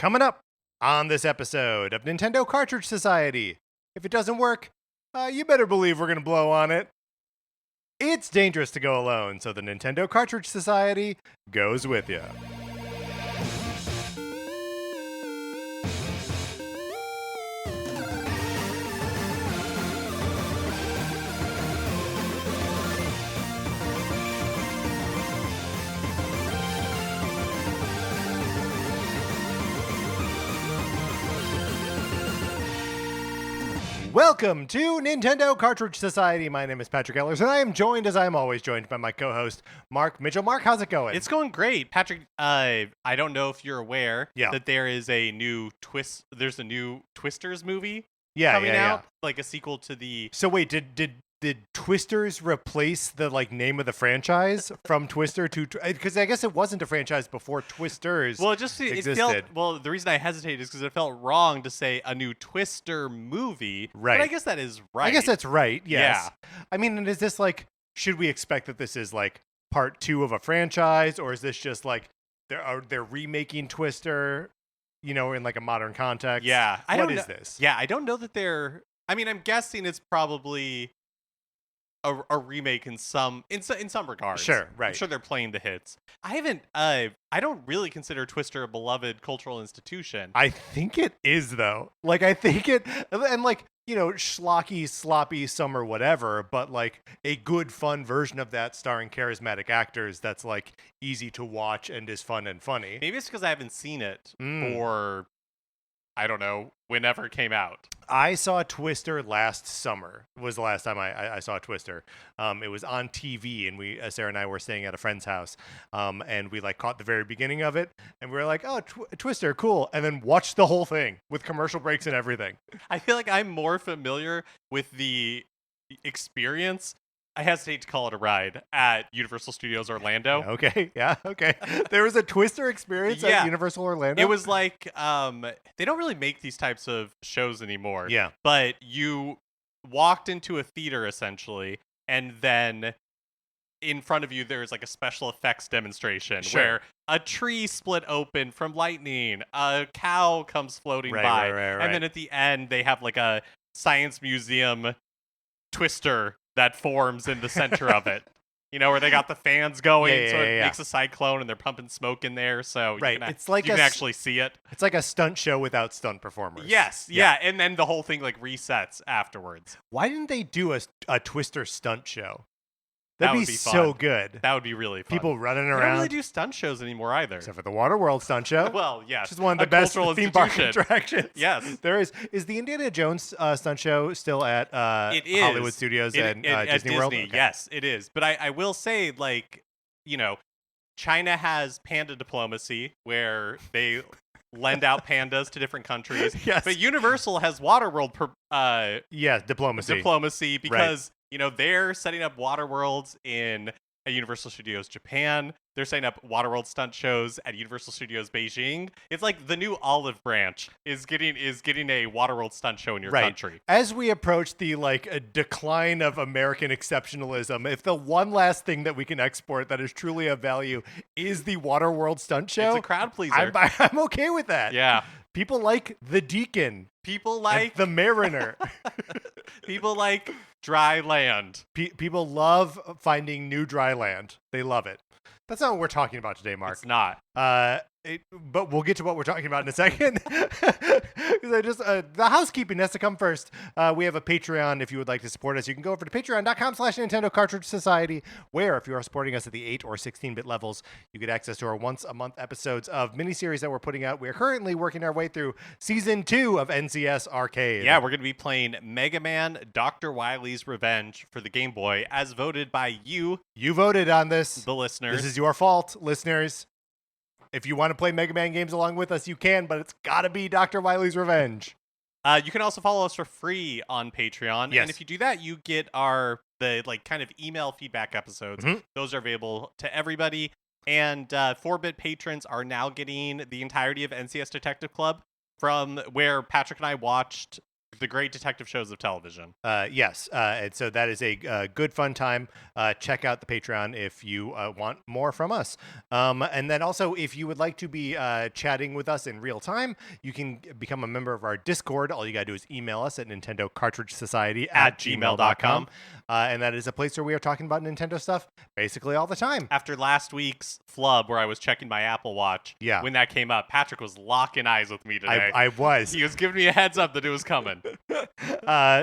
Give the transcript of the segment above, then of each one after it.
Coming up on this episode of Nintendo Cartridge Society. If it doesn't work, you better believe we're going to blow on it. It's dangerous to go alone, so the Nintendo Cartridge Society goes with you. Welcome to Nintendo Cartridge Society. My name is Patrick Ellers, and I am joined, as I am always joined, by my co-host, Mark Mitchell. Mark, how's it going? It's going great. Patrick, I don't know if you're aware that there is a new there's a new Twisters movie coming out, like a sequel to the... So wait, did Twisters replace the name of the franchise from Twister to... Because I guess it wasn't a franchise before Twisters existed. The reason I hesitated is because it felt wrong to say a new Twister movie. Right. But I guess that is right. I guess that's right, yes. Yeah. I mean, and is this should we expect that this is part 2 of a franchise, or is this just they're remaking Twister, in a modern context? Yeah. What is this? Yeah, I don't know that they're... I mean, I'm guessing it's probably... A remake in some regards. Sure, right. I'm sure they're playing the hits. I don't really consider Twister a beloved cultural institution. I think it is, though. I think it, and schlocky, sloppy summer, whatever, but a good, fun version of that starring charismatic actors that's easy to watch and is fun and funny. Maybe it's because I haven't seen it for, I don't know, whenever it came out. I saw Twister last summer. Was the last time I saw Twister. It was on TV, and Sarah and I were staying at a friend's house, and we caught the very beginning of it, and we were like, "Oh, Twister, cool!" And then watched the whole thing with commercial breaks and everything. I feel like I'm more familiar with the experience. I hesitate to call it a ride at Universal Studios Orlando. Okay, yeah, okay. There was a Twister experience at Universal Orlando? It was they don't really make these types of shows anymore. Yeah. But you walked into a theater, essentially, and then in front of you there's a special effects demonstration where a tree split open from lightning, a cow comes floating by, and then at the end they have a science museum Twister that forms in the center of it. Where they got the fans going, it makes a cyclone, and they're pumping smoke in there, so you can actually see it. It's like a stunt show without stunt performers. Yes, yeah, and then the whole thing resets afterwards. Why didn't they do a Twister stunt show? That'd be so good. That would be really fun. People running around. They don't really do stunt shows anymore either. Except for the Waterworld stunt show. Well, yes. Which is one of the best theme park attractions. Yes. There is. Is the Indiana Jones stunt show still at Hollywood Studios and Disney World? Okay. Yes, it is. But I will say, China has panda diplomacy where they lend out pandas to different countries. Yes. But Universal has Waterworld diplomacy because... they're setting up water worlds in Universal Studios Japan. They're setting up Waterworld stunt shows at Universal Studios Beijing. It's the new olive branch is getting a Waterworld stunt show in your country. As we approach the a decline of American exceptionalism, if the one last thing that we can export that is truly of value is the Waterworld stunt show, it's a crowd pleaser. I'm okay with that. Yeah. People like the Deacon. People like the Mariner. People like dry land. People love finding new dry land. They love it. That's not what we're talking about today, Mark. It's not. But we'll get to what we're talking about in a second. Because the housekeeping has to come first. We have a Patreon. If you would like to support us, you can go over to patreon.com/Nintendo Cartridge Society, where if you are supporting us at the 8 or 16-bit levels, you get access to our once-a-month episodes of miniseries that we're putting out. We're currently working our way through Season 2 of NCS Arcade. Yeah, we're going to be playing Mega Man Dr. Wily's Revenge for the Game Boy, as voted by you. You voted on this. The listeners. This is your fault, listeners. If you want to play Mega Man games along with us, you can, but it's got to be Dr. Wily's Revenge. You can also follow us for free on Patreon. Yes. And if you do that, you get the kind of email feedback episodes. Mm-hmm. Those are available to everybody. And 4-bit patrons are now getting the entirety of NCS Detective Club, from where Patrick and I watched The great detective shows of television. Yes, and so that is a good fun time. Check out the Patreon if you want more from us. And then also, if you would like to be chatting with us in real time, you can become a member of our Discord. All you gotta do is email us at Nintendo Cartridge Society at gmail.com. And that is a place where we are talking about Nintendo stuff basically all the time. After last week's flub where I was checking my Apple Watch, when that came up, Patrick was locking eyes with me today. I was. He was giving me a heads up that it was coming.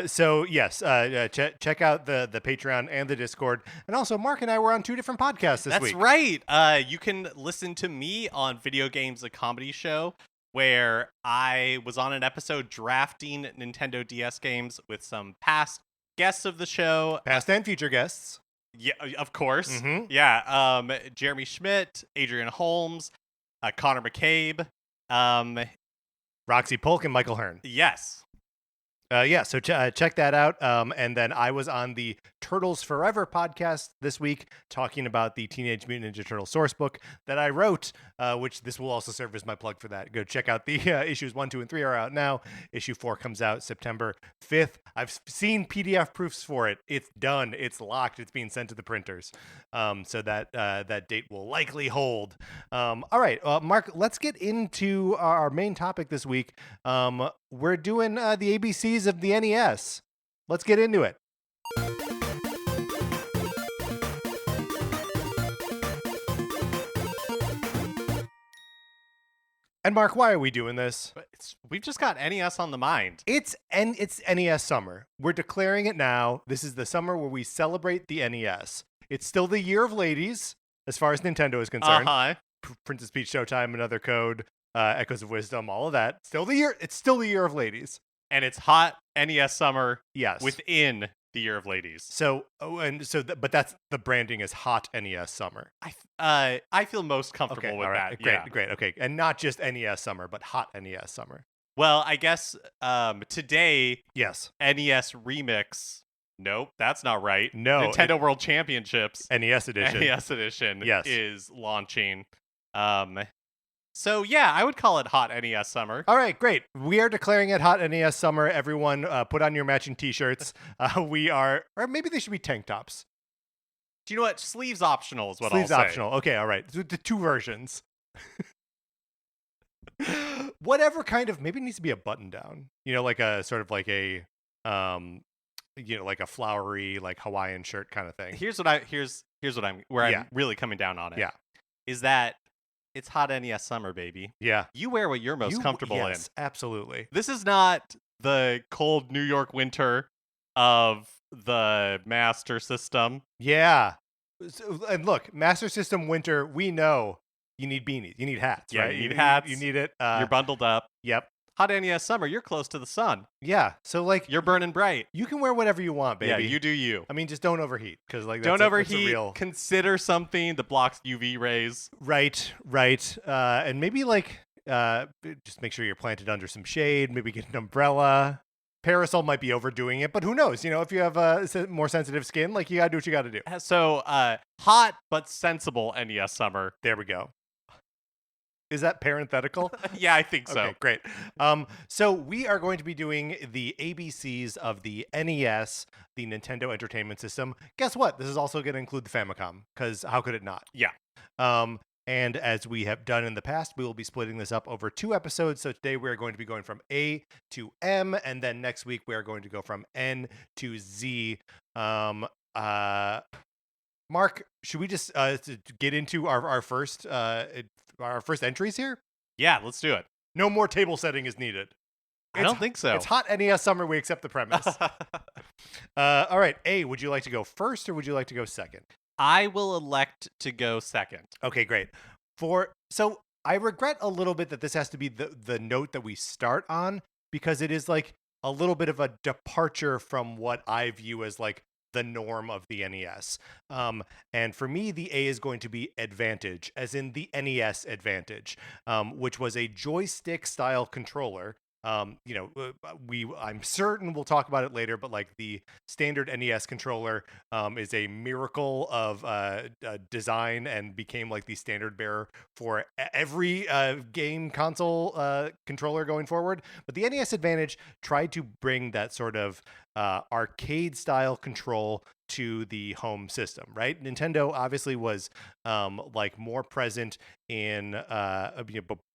So yes, check out the Patreon and the Discord, and also Mark and I were on 2 different podcasts this week. That's right. You can listen to me on Video Games, a Comedy Show, where I was on an episode drafting Nintendo DS games with some past guests of the show, past and future guests. Yeah, of course. Mm-hmm. Yeah, Jeremy Schmidt, Adrian Holmes, Connor McCabe, Roxy Polk, and Michael Hearn. Yes. So check that out. And then I was on the Turtles Forever podcast this week talking about the Teenage Mutant Ninja Turtle source book that I wrote, which this will also serve as my plug for that. Go check out the issues 1, 2, and 3 are out now. Issue 4 comes out September 5th. I've seen PDF proofs for it. It's done. It's locked. It's being sent to the printers. So that date will likely hold. All right, Mark, let's get into our main topic this week. We're doing the ABCs of the NES. Let's get into it. And Mark, why are we doing this? We've just got NES on the mind. It's NES Summer. We're declaring it now. This is the summer where we celebrate the NES. It's still the year of ladies, as far as Nintendo is concerned. Princess Peach Showtime, Another Code, Echoes of Wisdom, all of that. Still the year. It's still the year of ladies. And it's hot NES Summer. Yes. Within the year of ladies. So, but that's the branding is Hot NES Summer. I feel most comfortable with that. Great. Okay, and not just NES Summer, but Hot NES Summer. Well, I guess today. Yes. NES Remix. Nope, that's not right. No. Nintendo World Championships. NES Edition. NES Edition. Yes. Is launching. So yeah, I would call it Hot NES Summer. All right, great. We are declaring it Hot NES Summer. Everyone, put on your matching T-shirts. We are, or maybe they should be tank tops. Do you know what? Sleeves optional is what Sleeves I'll say. optional. Okay, all right. The 2 versions. Whatever kind of, maybe it needs to be a button down. You know, like a sort of like a, like a flowery, like Hawaiian shirt kind of thing. Here's what I'm really coming down on it. Yeah. Is that it's Hot NES Summer, baby. Yeah. You wear what you're most comfortable in. Absolutely. This is not the cold New York winter of the Master System. Yeah. And look, Master System winter, we know you need beanies. You need hats, right? You need hats. You need it. You're bundled up. Yep. Hot NES Summer, you're close to the sun. Yeah. So like you're burning bright. You can wear whatever you want, baby. Yeah, you do you. I mean, just don't overheat, because like don't overheat. Real... Consider something that blocks UV rays. Right. And maybe like just make sure you're planted under some shade. Maybe get an umbrella. Parasol might be overdoing it, but who knows? You know, if you have more sensitive skin, like you gotta do what you gotta do. So hot but sensible NES Summer. There we go. Is that parenthetical? Yeah, I think so. Okay, great. So we are going to be doing the ABCs of the NES, the Nintendo Entertainment System. Guess what? This is also going to include the Famicom, because how could it not? Yeah. And as we have done in the past, we will be splitting this up over 2 episodes. So today we are going to be going from A to M, and then next week we are going to go from N to Z. Mark, should we just get into our first entries here? Yeah, let's do it. No more table setting is needed. I don't think so. It's Hot NES Summer. We accept the premise. All right. A, would you like to go first or would you like to go second? I will elect to go second. Okay, great. So I regret a little bit that this has to be the note that we start on, because it is like a little bit of a departure from what I view as like the norm of the NES. And for me, the A is going to be Advantage, as in the NES Advantage, which was a joystick style controller I'm certain we'll talk about it later, but like the standard NES controller is a miracle of design and became like the standard bearer for every game console controller going forward. But the NES Advantage tried to bring that sort of arcade style control to the home system, right? Nintendo obviously was like more present in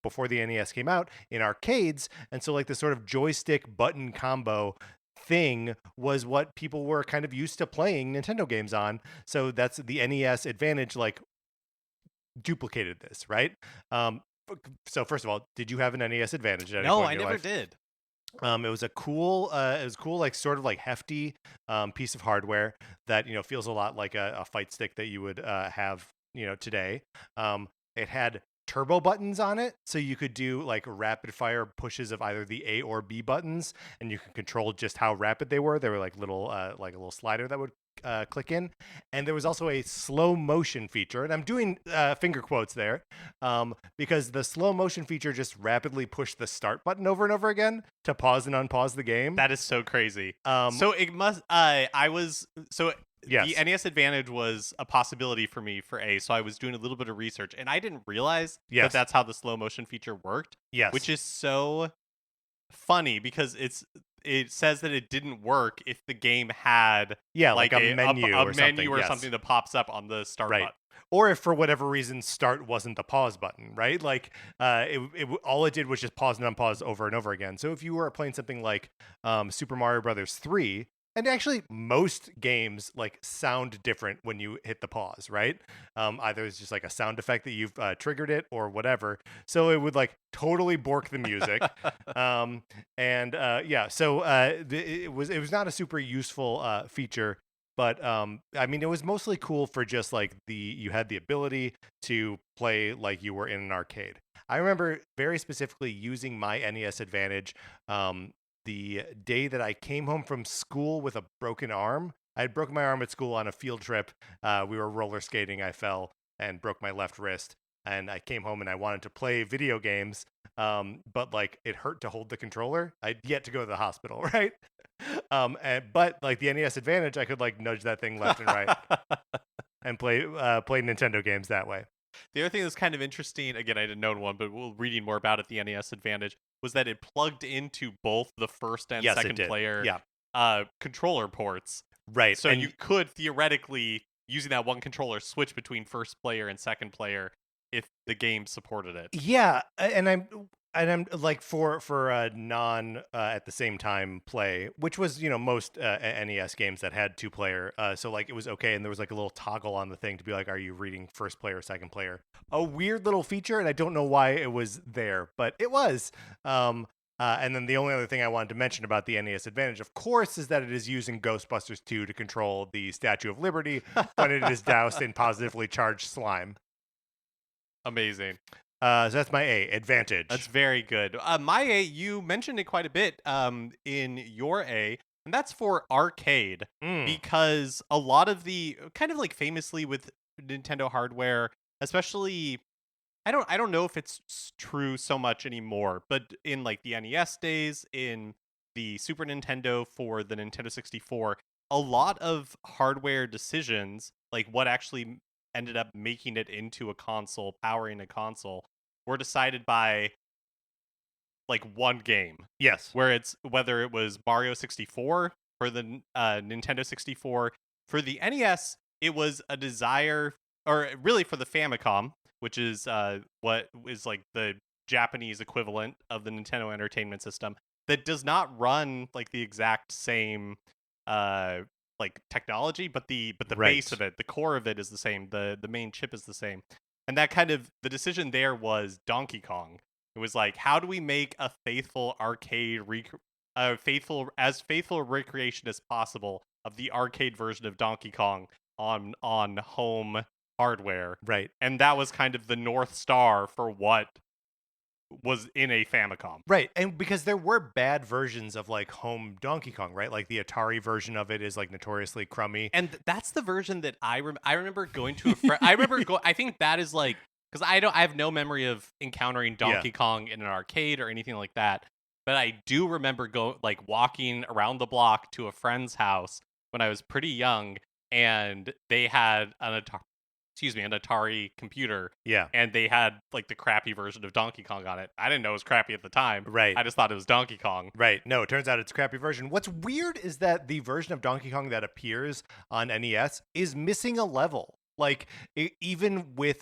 before the NES came out in arcades, and so like the sort of joystick button combo thing was what people were kind of used to playing Nintendo games on. So that's the NES Advantage like duplicated this, right? So first of all, did you have an NES Advantage at any No, point I in your never life? did. It was cool, like sort of like hefty piece of hardware that feels a lot like a fight stick that you would have today. It had turbo buttons on it, so you could do like rapid fire pushes of either the A or B buttons, and you could control just how rapid they were. They were like like a little slider that would click in, and there was also a slow motion feature, and I'm doing finger quotes there because the slow motion feature just rapidly pushed the start button over and over again to pause and unpause the game. That is so crazy. So it must. Yes. The NES Advantage was a possibility for me for so I was doing a little bit of research, and I didn't realize Yes. that that's how the slow motion feature worked. Yes. Which is so funny because it says that it didn't work if the game had like a menu or something. or something that pops up on the start button. Or if for whatever reason start wasn't the pause button, right? Like all it did was just pause and unpause over and over again. So if you were playing something like Super Mario Brothers 3, and actually most games like sound different when you hit the pause, right? Either it's just like a sound effect that you've triggered it or whatever. So it would like totally bork the music. So it was not a super useful feature. But I mean, it was mostly cool for just like you had the ability to play like you were in an arcade. I remember very specifically using my NES Advantage the day that I came home from school with a broken arm. I had broken my arm at school on a field trip. We were roller skating. I fell and broke my left wrist. And I came home and I wanted to play video games, but like it hurt to hold the controller. I'd yet to go to the hospital, right? But like the NES Advantage, I could like nudge that thing left and right and play Nintendo games that way. The other thing that's kind of interesting, again, I didn't know one, but we're reading more about it, the NES Advantage, was that it plugged into both the first and second player controller ports. Right. So you could theoretically, using that one controller, switch between first player and second player if the game supported it. Yeah, and I'm like for non at the same time play, which was most NES games that had 2-player. So like it was okay, and there was like a little toggle on the thing to be like, are you reading first player or second player? A weird little feature, and I don't know why it was there, but it was. And then the only other thing I wanted to mention about the NES Advantage, of course, is that it is using Ghostbusters 2 to control the Statue of Liberty when it is doused in positively charged slime. Amazing. So that's my A, Advantage. That's very good. My A, you mentioned it quite a bit in your A, and that's for arcade, because a lot of the, kind of like famously with Nintendo hardware, especially, I don't know if it's true so much anymore, but in like the NES days, in the Super Nintendo for the Nintendo 64, a lot of hardware decisions, like what actually ended up making it into a console, powering a console, were decided by like one game. Yes. Whether it was Mario 64 for the Nintendo 64. For the NES, it was a desire, or really for the Famicom, which is what is like the Japanese equivalent of the Nintendo Entertainment System, that does not run like the exact same like technology, but the base of it, the core of it is the same. The main chip is the same. And that kind of, the decision there was Donkey Kong. It was like, how do we make a faithful arcade, faithful recreation as possible of the arcade version of Donkey Kong on home hardware? Right. And that was kind of the North Star for what was in a Famicom. Right. And because there were bad versions of like home Donkey Kong, right? Like the Atari version of it is like notoriously crummy. And that's the version that I remember going to a friend. I think that is like, because I have no memory of encountering Donkey Kong in an arcade or anything like that. but I do remember walking around the block to a friend's house when I was pretty young, and they had an Atari computer. Yeah. And they had like the crappy version of Donkey Kong on it. I didn't know it was crappy at the time. Right. I just thought it was Donkey Kong. Right. No, it turns out it's a crappy version. What's weird is that the version of Donkey Kong that appears on NES is missing a level. Like even with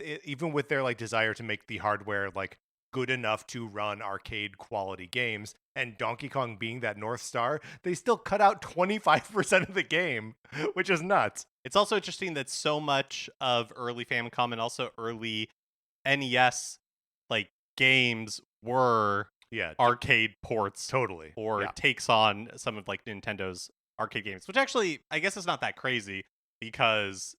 their like desire to make the hardware like good enough to run arcade quality games, and Donkey Kong being that North Star, they still cut out 25% of the game, which is nuts. It's also interesting that so much of early Famicom and also early NES like games were arcade ports, totally, or takes on some of like Nintendo's arcade games, which actually I guess is not that crazy because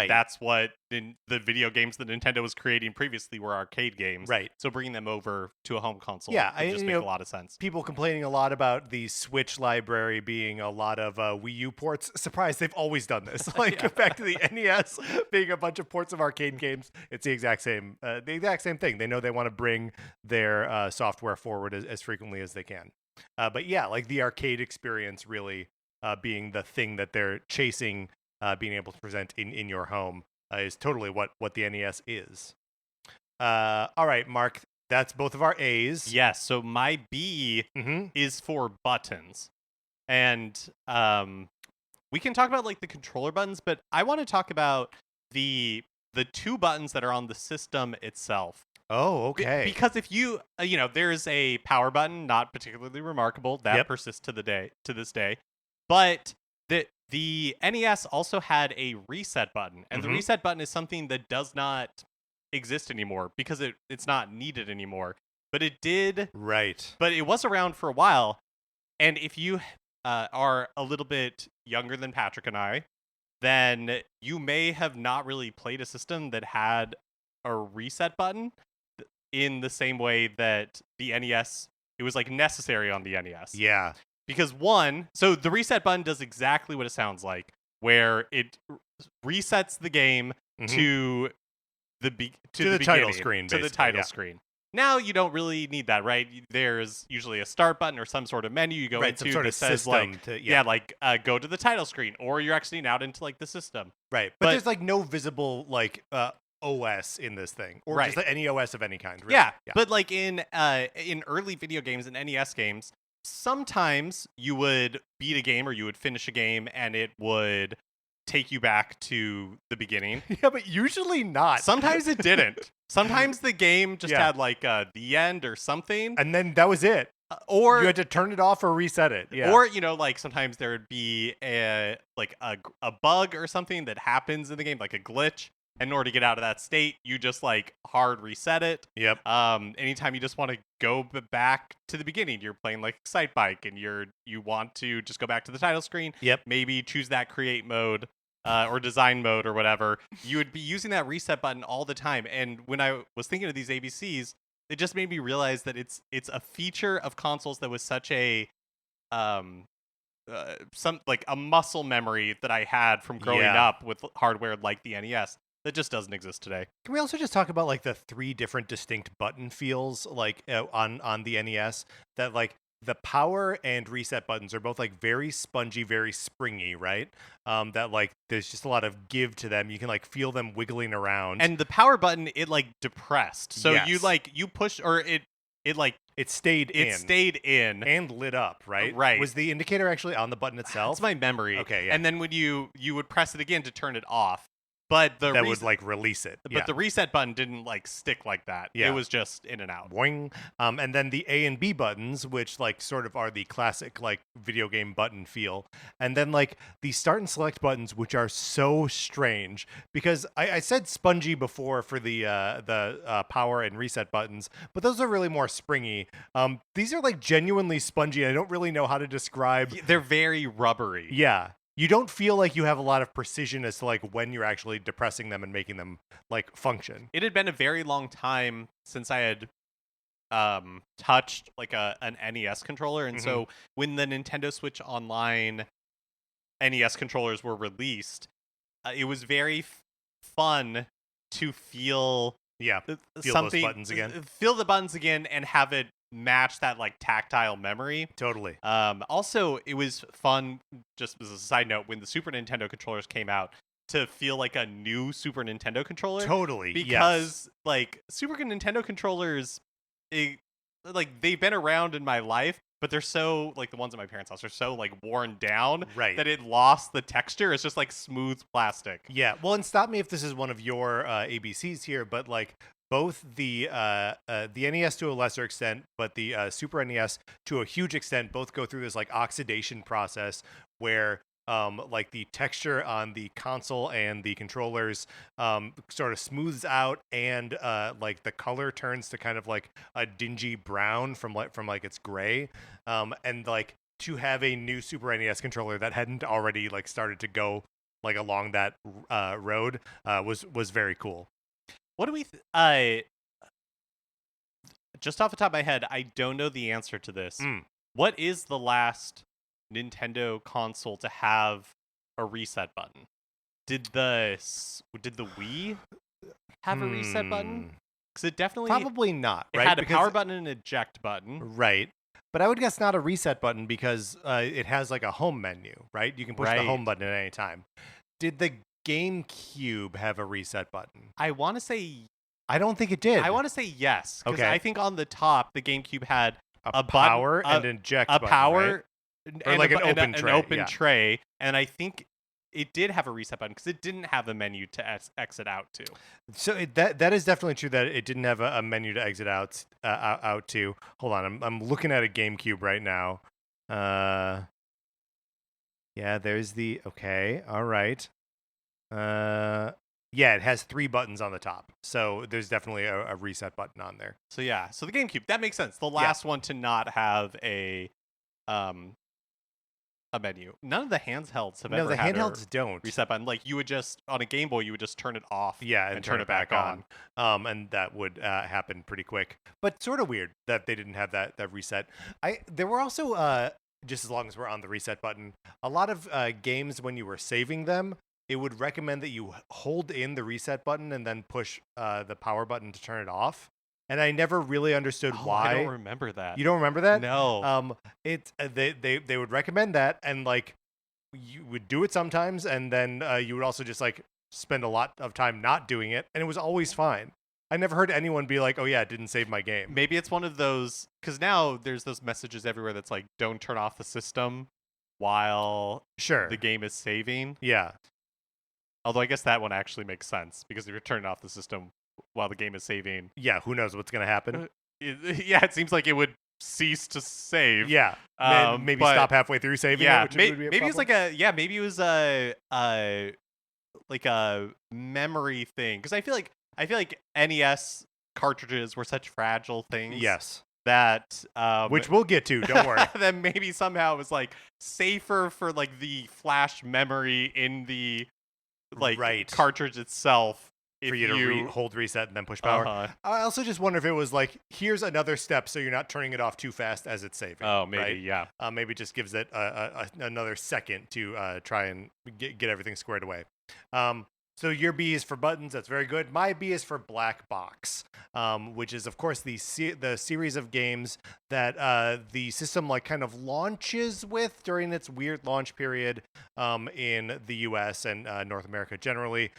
that's what the video games that Nintendo was creating previously were arcade games. Right. So bringing them over to a home console would just make a lot of sense. People complaining a lot about the Switch library being a lot of Wii U ports. Surprise, they've always done this. Like back to the NES being a bunch of ports of arcade games. It's the exact same thing. They know they want to bring their software forward as frequently as they can. But yeah, like the arcade experience really being the thing that they're chasing. Being able to present in your home is totally what the NES is. All right, Mark, that's both of our A's. Yes, so my B is for buttons. And we can talk about like the controller buttons, but I want to talk about the two buttons that are on the system itself. Oh, okay. Because if you there's a power button, not particularly remarkable, that persists to this day. But the NES also had a reset button, and the reset button is something that does not exist anymore because it's not needed anymore. But it did. Right. But it was around for a while, and if you are a little bit younger than Patrick and I, then you may have not really played a system that had a reset button in the same way that the NES, it was like necessary on the NES. Yeah. Because so the reset button does exactly what it sounds like, where it resets the game to the title screen, to the title screen. Now you don't really need that, right? There's usually a start button or some sort of menu you go into some sort that of says system go to the title screen, or you're exiting out into like the system. Right, but there's like no visible like OS in this thing, or just any OS of any kind. Really. Yeah, but like in early video games and NES games, sometimes you would beat a game or you would finish a game and it would take you back to the beginning. Yeah, but usually not. Sometimes it didn't. Sometimes the game just had like the end or something. And then that was it. Or you had to turn it off or reset it. Yeah. Or, like sometimes there would be a bug or something that happens in the game, like a glitch. And in order to get out of that state, you just like hard reset it. Yep. Anytime you just want to go back to the beginning, you're playing like Excite Bike and you want to just go back to the title screen. Yep. Maybe choose that create mode or design mode or whatever. You would be using that reset button all the time. And when I was thinking of these ABCs, it just made me realize that it's a feature of consoles that was such a a muscle memory that I had from growing up with hardware like the NES. That just doesn't exist today. Can we also just talk about like the three different distinct button feels like on the NES that like the power and reset buttons are both like very spongy, very springy, right? That like there's just a lot of give to them. You can like feel them wiggling around. And the power button, it like depressed. So you push or it stayed in and lit up, right? Right. Was the indicator actually on the button itself? That's my memory. Okay, yeah. And then when you would press it again to turn it off. But that would like release it. But the reset button didn't like stick like that. Yeah. It was just in and out. Boing. And then the A and B buttons, which like sort of are the classic like video game button feel. And then like the start and select buttons, which are so strange because I said spongy before for the power and reset buttons, but those are really more springy. These are like genuinely spongy. I don't really know how to describe. They're very rubbery. Yeah. You don't feel like you have a lot of precision as to like when you're actually depressing them and making them like function. It had been a very long time since I had touched like an NES controller, and so when the Nintendo Switch Online NES controllers were released, it was very fun to feel feel those buttons again. Feel the buttons again and have it match that like tactile memory. Totally. Also, it was fun, just as a side note, when the Super Nintendo controllers came out, to feel like a new Super Nintendo controller. Totally. Because like Super Nintendo controllers, like they've been around in my life, but they're so like the ones at my parents' house are so like worn down that it lost the texture. It's just like smooth plastic. Yeah. Well, and stop me if this is one of your ABCs here, but like both the NES to a lesser extent, but the Super NES to a huge extent, both go through this like oxidation process where like the texture on the console and the controllers sort of smooths out, and like the color turns to kind of like a dingy brown from like it's gray, and like to have a new Super NES controller that hadn't already like started to go like along that road was very cool. What do we just off the top of my head, I don't know the answer to this. What is the last Nintendo console to have a reset button? Did the Wii have a reset button? Because it definitely probably not. It right? had a power button and an eject button. Right. But I would guess not a reset button because it has like a home menu, right? You can push the home button at any time. Did the GameCube have a reset button? I want to say... I don't think it did. I want to say yes. Because Okay. I think on the top, the GameCube had a power and an eject a button, power, right? Or like an open tray. An open tray. And I think it did have a reset button because it didn't have a menu to exit out to. So that is definitely true that it didn't have a menu to exit out to. Hold on, I'm looking at a GameCube right now. Yeah, there's the okay. All right. Yeah, it has 3 buttons on the top, so there's definitely a reset button on there. So yeah, so the GameCube, that makes sense. The last one to not have a menu. None of the handhelds have ever had don't reset button. Like you would just on a Game Boy, you would just turn it off. Yeah, and turn it back on. And that would happen pretty quick. But sort of weird that they didn't have that reset. There were also just as long as we're on the reset button, a lot of games when you were saving them, it would recommend that you hold in the reset button and then push the power button to turn it off. And I never really understood why. I don't remember that. You don't remember that? No. They would recommend that, and like you would do it sometimes, and then you would also just like spend a lot of time not doing it, and it was always fine. I never heard anyone be like, "Oh yeah, it didn't save my game." Maybe it's one of those, because now there's those messages everywhere that's like, "Don't turn off the system while the game is saving." Yeah. Although I guess that one actually makes sense, because if you're turning off the system while the game is saving, yeah, who knows what's gonna happen? It seemes like it would cease to save. Yeah, maybe stop halfway through saving. Yeah, it, maybe it's like maybe it was like a memory thing, because I feel like NES cartridges were such fragile things. Yes. That which we'll get to, don't worry. That maybe somehow it was like safer for like the flash memory in the cartridge itself for you to hold reset and then push power. I also just wonder if it was like, here's another step so you're not turning it off too fast as it's saving. Oh, maybe, yeah. Maybe it just gives it another second to try and get everything squared away. So your B is for buttons. That's very good. My B is for black box, which is, of course, the series of games that the system like kind of launches with during its weird launch period in the U.S. and North America generally.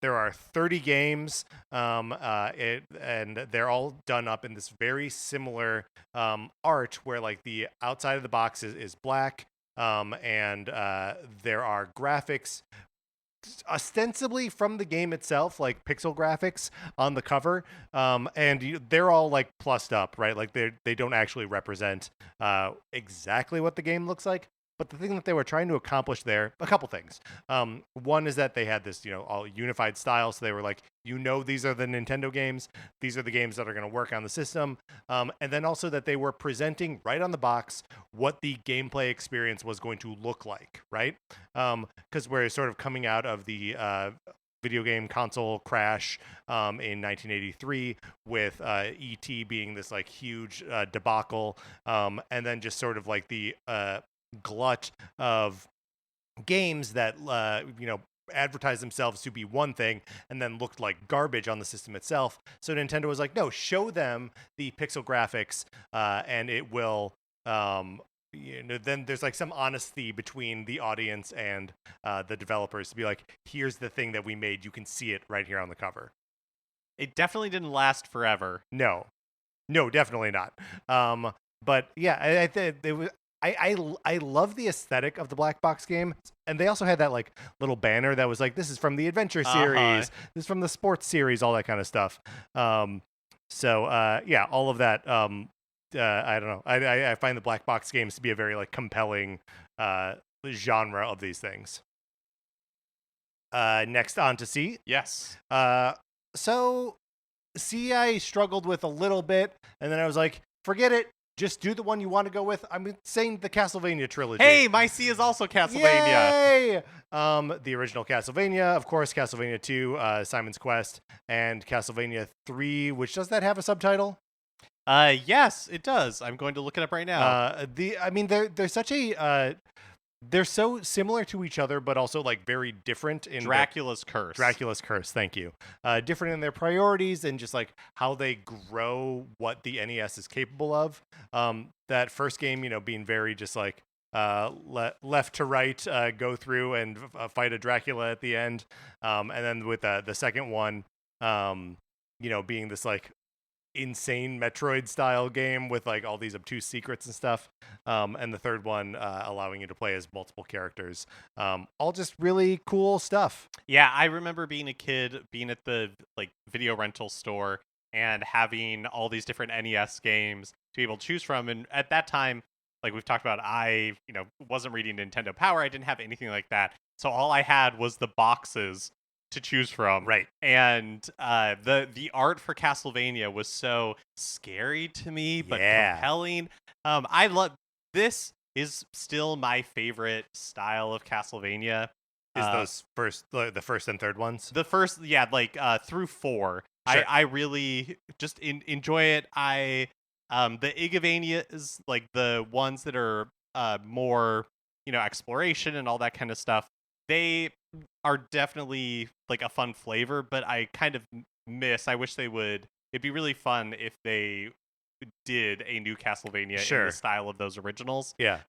There are 30 games, and they're all done up in this very similar art where like the outside of the box is black, and there are graphics ostensibly from the game itself, like pixel graphics on the cover, and they're all like plussed up, right? Like they don't actually represent exactly what the game looks like. But the thing that they were trying to accomplish there, a couple things. One is that they had this, all unified style. So they were like, these are the Nintendo games. These are the games that are going to work on the system. And then also that they were presenting right on the box what the gameplay experience was going to look like, right? Because we're sort of coming out of the video game console crash in 1983 with E.T. being this like huge debacle, and then just sort of like the glut of games that advertised themselves to be one thing and then looked like garbage on the system itself. So Nintendo was like, no, show them the pixel graphics, and it will. Then there's like some honesty between the audience and the developers to be like, here's the thing that we made. You can see it right here on the cover. It definitely didn't last forever. No, definitely not. But yeah, I think it was. I love the aesthetic of the black box game, and they also had that like little banner that was like, this is from the adventure series, this is from the sports series, all that kind of stuff. So yeah, all of that. I don't know. I find the black box games to be a very like compelling genre of these things. Next on to C. Yes. So C I struggled with a little bit, and then I was like, forget it. Just do the one you want to go with. I'm saying the Castlevania trilogy. Hey, my C is also Castlevania. Yay! The original Castlevania, of course, Castlevania 2, Simon's Quest, and Castlevania 3, which does that have a subtitle? Yes, it does. I'm going to look it up right now. They're such a they're so similar to each other, but also like very different in Dracula's Curse. Dracula's Curse, thank you. Different in their priorities and just like how they grow what the NES is capable of. That first game, being very just like left to right, go through and fight a Dracula at the end. And then with the second one, being this like insane Metroid style game with like all these obtuse secrets and stuff, and the third one allowing you to play as multiple characters, all just really cool stuff. Yeah, I remember being a kid, being at the like video rental store and having all these different NES games to be able to choose from. And at that time, like we've talked about, I wasn't reading Nintendo Power. I didn't have anything like that, so all I had was the boxes to choose from. Right. And the art for Castlevania was so scary to me, but compelling. I love this. Is still my favorite style of Castlevania. Is the first and third ones? The first, through 4. Sure. I really just enjoy it. The Igavania is like the ones that are more exploration and all that kind of stuff. They are definitely like a fun flavor, but I kind of I wish they would. It'd be really fun if they did a new Castlevania in the style of those originals. Yeah.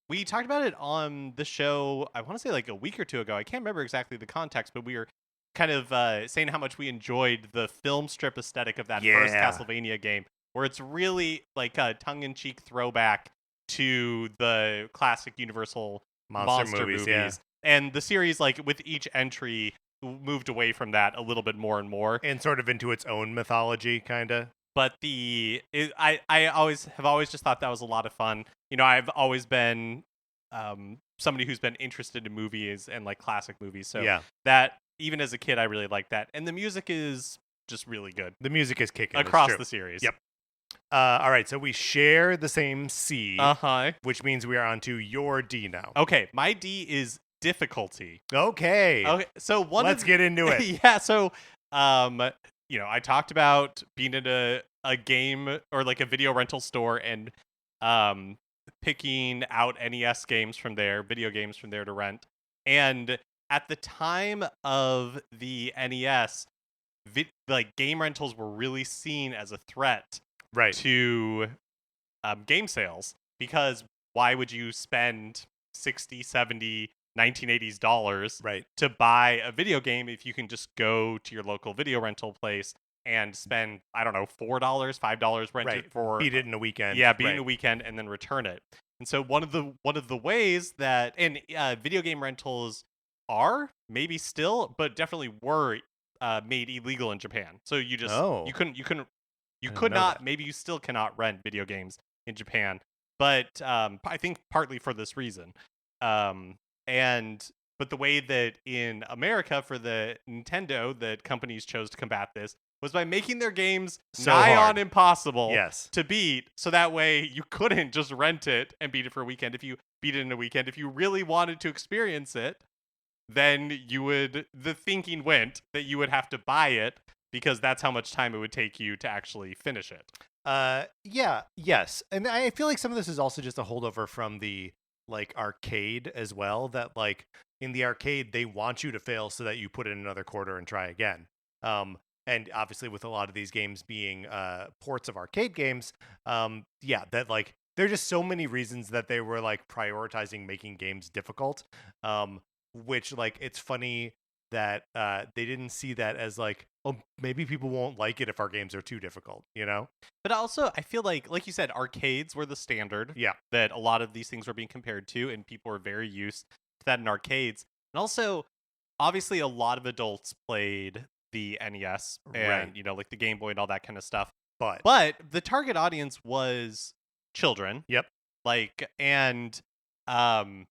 We talked about it on the show, I want to say like a week or two ago. I can't remember exactly the context, but we were kind of saying how much we enjoyed the film strip aesthetic of that first Castlevania game, where it's really like a tongue-in-cheek throwback to the classic Universal monster movies. Yeah. And the series, like with each entry, moved away from that a little bit more and more, and sort of into its own mythology, kind of. But I have always just thought that was a lot of fun. I've always been somebody who's been interested in movies and like classic movies. So that even as a kid, I really liked that, and the music is just really good. The music is kicking across the series. Yep. All right, so we share the same C, which means we are on to your D now. Okay, my D is difficulty. Okay. So let's get into it. Yeah. So, I talked about being in a game or like a video rental store and picking out NES games from there, video games from there to rent. And at the time of the NES, game rentals were really seen as a threat to game sales, because why would you spend 60, 70, 1980s dollars to buy a video game if you can just go to your local video rental place and spend, I don't know, $4, $5, rent it for... Beat it in a weekend. Yeah, beat it in a weekend and then return it. And so one of the ways that... And video game rentals are, maybe still, but definitely were made illegal in Japan. So you just... You could not... Maybe you still cannot rent video games in Japan. But I think partly for this reason. But the way that in America for the Nintendo that companies chose to combat this was by making their games nigh on impossible to beat, so that way you couldn't just rent it and beat it for a weekend. If you beat it in a weekend, if you really wanted to experience it, then the thinking went that you would have to buy it, because that's how much time it would take you to actually finish it. Yes. And I feel like some of this is also just a holdover from the like arcade as well, that like in the arcade they want you to fail so that you put in another quarter and try again. And obviously with a lot of these games being ports of arcade games, yeah, that like there are just so many reasons that they were like prioritizing making games difficult. Which like it's funny that they didn't see that as like, oh, maybe people won't like it if our games are too difficult, you know? But also, I feel like you said, arcades were the standard Yeah. that a lot of these things were being compared to, and people were very used to that in arcades. And also, obviously, a lot of adults played the NES and, Right. like the Game Boy and all that kind of stuff. But But the target audience was children. yep. Like, and um,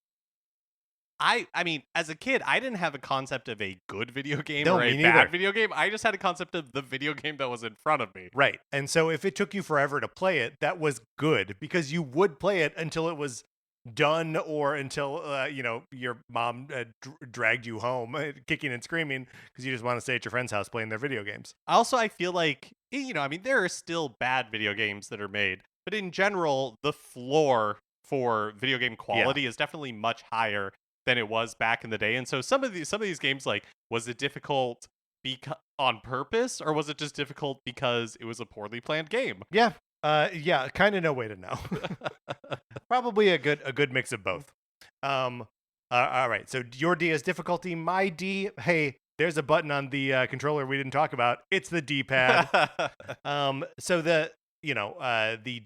I mean, as a kid, I didn't have a concept of a good video game No, or me a neither. bad video game. I just had a concept of the video game that was in front of me. Right. And so if it took you forever to play it, that was good because you would play it until it was done or until your mom dragged you home kicking and screaming because you just want to stay at your friend's house playing their video games. Also, I feel like, I mean, there are still bad video games that are made, but in general, the floor for video game quality is definitely much higher than it was back in the day. And so some of these games, like, was it difficult on purpose, or was it just difficult because it was a poorly planned game? Yeah. Yeah, kind of no way to know. Probably a good mix of both. All right. So your D is difficulty. My D, hey, there's a button on the controller we didn't talk about. It's the D-pad. So the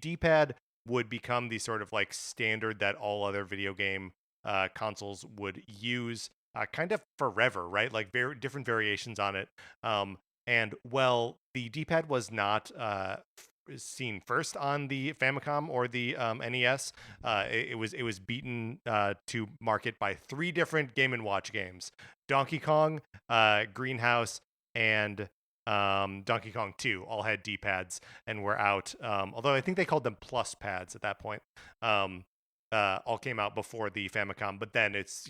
D-pad would become the sort of like standard that all other video game consoles would use kind of forever, right? Like very different variations on it. And well, the D-pad was not seen first on the Famicom or the NES. It was beaten to market by 3 different Game & Watch games: Donkey Kong, Greenhouse, and Donkey Kong 2 all had D-pads and were out. Although I think they called them plus pads at that point. All came out before the Famicom, but then it's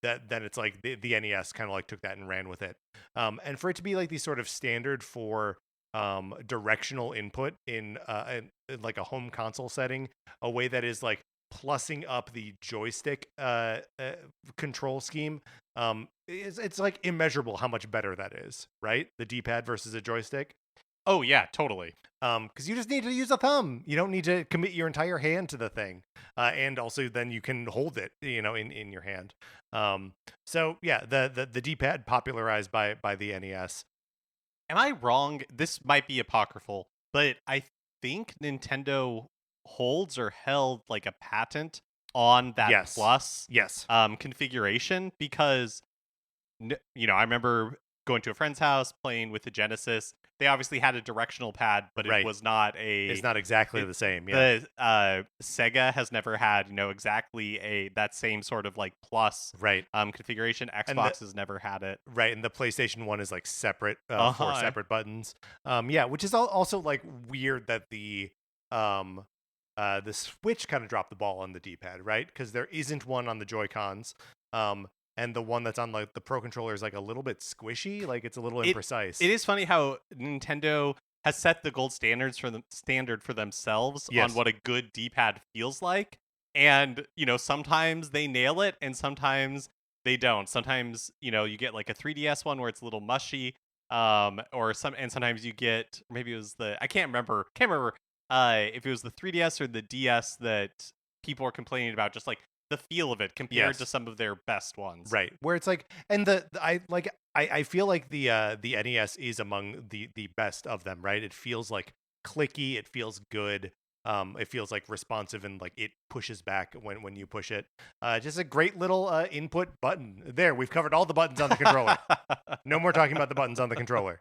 then it's like the NES kind of like took that and ran with it. And for it to be like the sort of standard for directional input in like a home console setting, a way that is like plussing up the joystick control scheme, it's like immeasurable how much better that is, right? The D-pad versus a joystick. Oh yeah, totally. Because you just need to use a thumb. You don't need to commit your entire hand to the thing, and also then you can hold it, in your hand. So yeah, the D-pad popularized by the NES. Am I wrong? This might be apocryphal, but I think Nintendo holds or held like a patent on that Yes. plus Yes. configuration, because I remember going to a friend's house playing with the Genesis. They obviously had a directional pad, but Right. it was not It's not exactly the same. Yeah. The Sega has never had exactly that same sort of like plus Right. configuration. Xbox has never had it. Right, and the PlayStation 1 is like separate, 4 Uh-huh. separate buttons. Yeah, which is also like weird that the Switch kind of dropped the ball on the D-pad, right? Because there isn't one on the Joy-Cons. And the one that's on like the Pro Controller is like a little bit squishy, like it's a little imprecise. It is funny how Nintendo has set the gold standard for themselves Yes. on what a good D-pad feels like, and sometimes they nail it, and sometimes they don't. Sometimes you get like a 3DS one where it's a little mushy, and sometimes you get, maybe it was I can't remember if it was the 3DS or the DS that people are complaining about, just like the feel of it compared to some of their best ones. Right. Where it's like, and I feel like the NES is among the best of them, right? It feels like clicky, it feels good. It feels like responsive, and like it pushes back when you push it. Just a great little input button. There, we've covered all the buttons on the controller. No more talking about the buttons on the controller.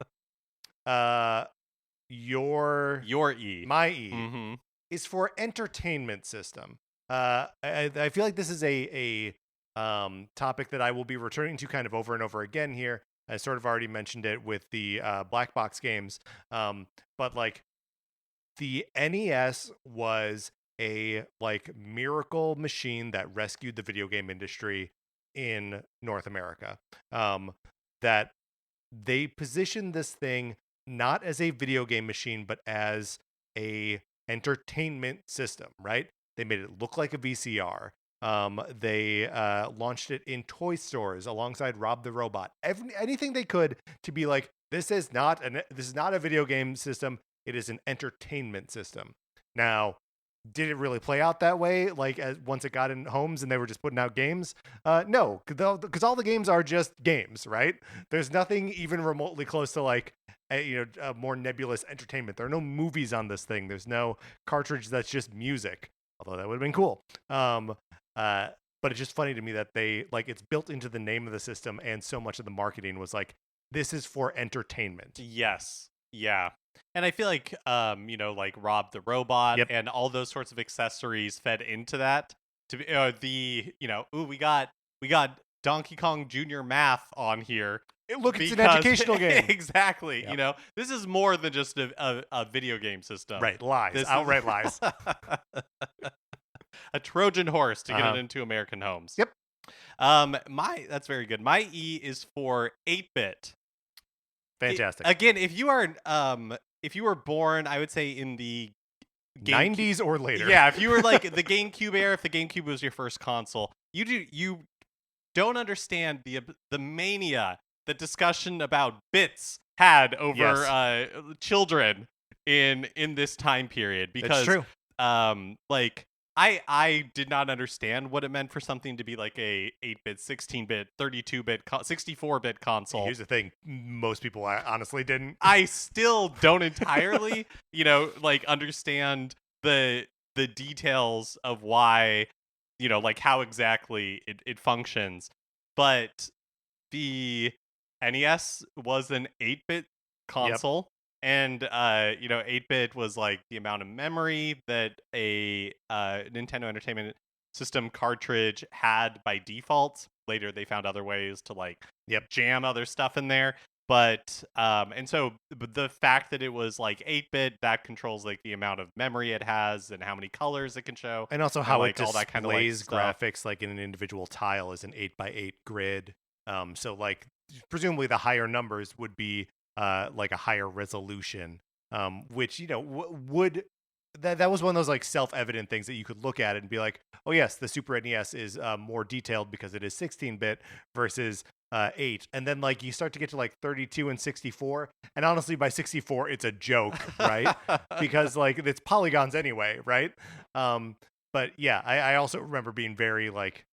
Your E. My E Mm-hmm. is for entertainment system. I feel like this is a topic that I will be returning to kind of over and over again here. I sort of already mentioned it with the black box games, but like the NES was a like miracle machine that rescued the video game industry in North America. That they positioned this thing not as a video game machine, but as a entertainment system, right? They made it look like a VCR. They launched it in toy stores alongside Rob the Robot. Anything they could to be like, this is not a video game system. It is an entertainment system. Now, did it really play out that way? Like, once it got in homes and they were just putting out games? No, because all the games are just games, right? There's nothing even remotely close to like a more nebulous entertainment. There are no movies on this thing. There's no cartridge that's just music, although that would have been cool. But it's just funny to me that they like it's built into the name of the system, and so much of the marketing was like, this is for entertainment. Yes. Yeah. And I feel like, like Rob the Robot and all those sorts of accessories fed into that. To be, we got Donkey Kong Jr. Math on here. Look, it's an educational game. Exactly. Yep. This is more than just a video game system. Right. Lies. Outright lies. A Trojan horse to get it into American homes. Yep. That's very good. My E is for 8-bit. Fantastic. Again, if you were born, I would say in the 90s or later. Yeah, if you were like the GameCube era, if the GameCube was your first console, you don't understand the mania that discussion about bits had over children in this time period, because it's true. I did not understand what it meant for something to be like a 8-bit, 16-bit, 32-bit, 64-bit console. Here's the thing. Most people honestly didn't. I still don't entirely, understand the details of why, how exactly it functions. But the NES was an 8-bit console. Yep. And, 8-bit was like the amount of memory that a Nintendo Entertainment System cartridge had by default. Later, they found other ways to jam other stuff in there. But and so the fact that it was like 8-bit, that controls like the amount of memory it has and how many colors it can show, and also how it displays all that kind of graphics like in an individual tile is an 8x8 grid. So like presumably the higher numbers would be like a higher resolution, which would that was one of those like self-evident things that you could look at it and be like, oh yes, the Super NES is more detailed because it is 16-bit versus 8, and then like you start to get to like 32 and 64, and honestly by 64 it's a joke, right? Because like it's polygons anyway, right? But yeah, I also remember being very like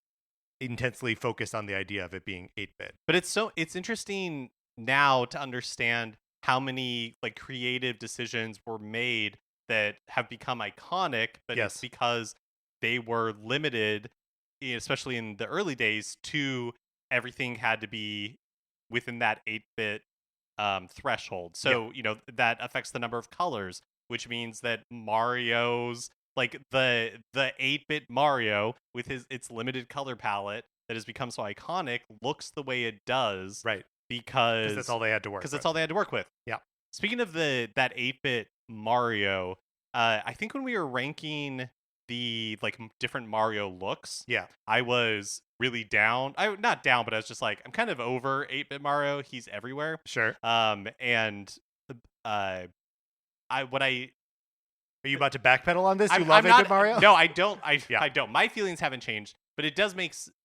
intensely focused on the idea of it being 8-bit. But it's interesting now to understand how many like creative decisions were made that have become iconic, but it's because they were limited, especially in the early days, to everything had to be within that 8-bit threshold. So, that affects the number of colors, which means that Mario's like the 8-bit Mario with its limited color palette that has become so iconic looks the way it does. Right. Because that's all they had to work with. Because that's all they had to work with. Yeah. Speaking of that 8-bit Mario, I think when we were ranking the like different Mario looks, I was really down. Not down, but I was just like, I'm kind of over 8-bit Mario. He's everywhere. Sure. And are you about to backpedal on this? You love 8-bit Mario? No, I don't. I don't. My feelings haven't changed, but it does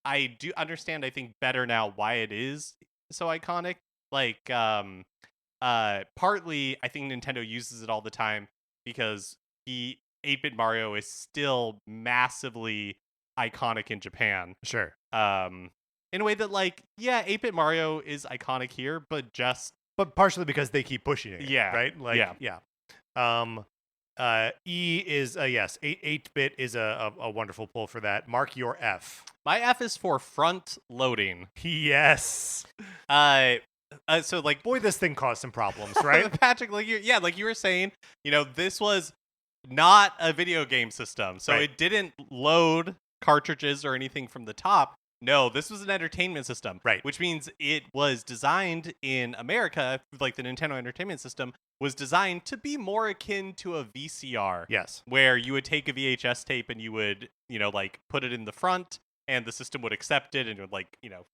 I do understand, I think, better now why it is so iconic. Like, partly, I think Nintendo uses it all the time because 8-bit Mario is still massively iconic in Japan. Sure. In a way that, 8-bit Mario is iconic here, but partially because they keep pushing it. Yeah. Right? E is yes. 8-bit is a wonderful pull for that. Mark your F. My F is for front loading. Yes. So boy, this thing caused some problems, right? Patrick, like you were saying, this was not a video game system, so it didn't load cartridges or anything from the top. No, this was an entertainment system, right? Which means it was designed in America, like the Nintendo Entertainment System was designed to be more akin to a VCR. Yes, where you would take a VHS tape and you would, put it in the front, and the system would accept it and it would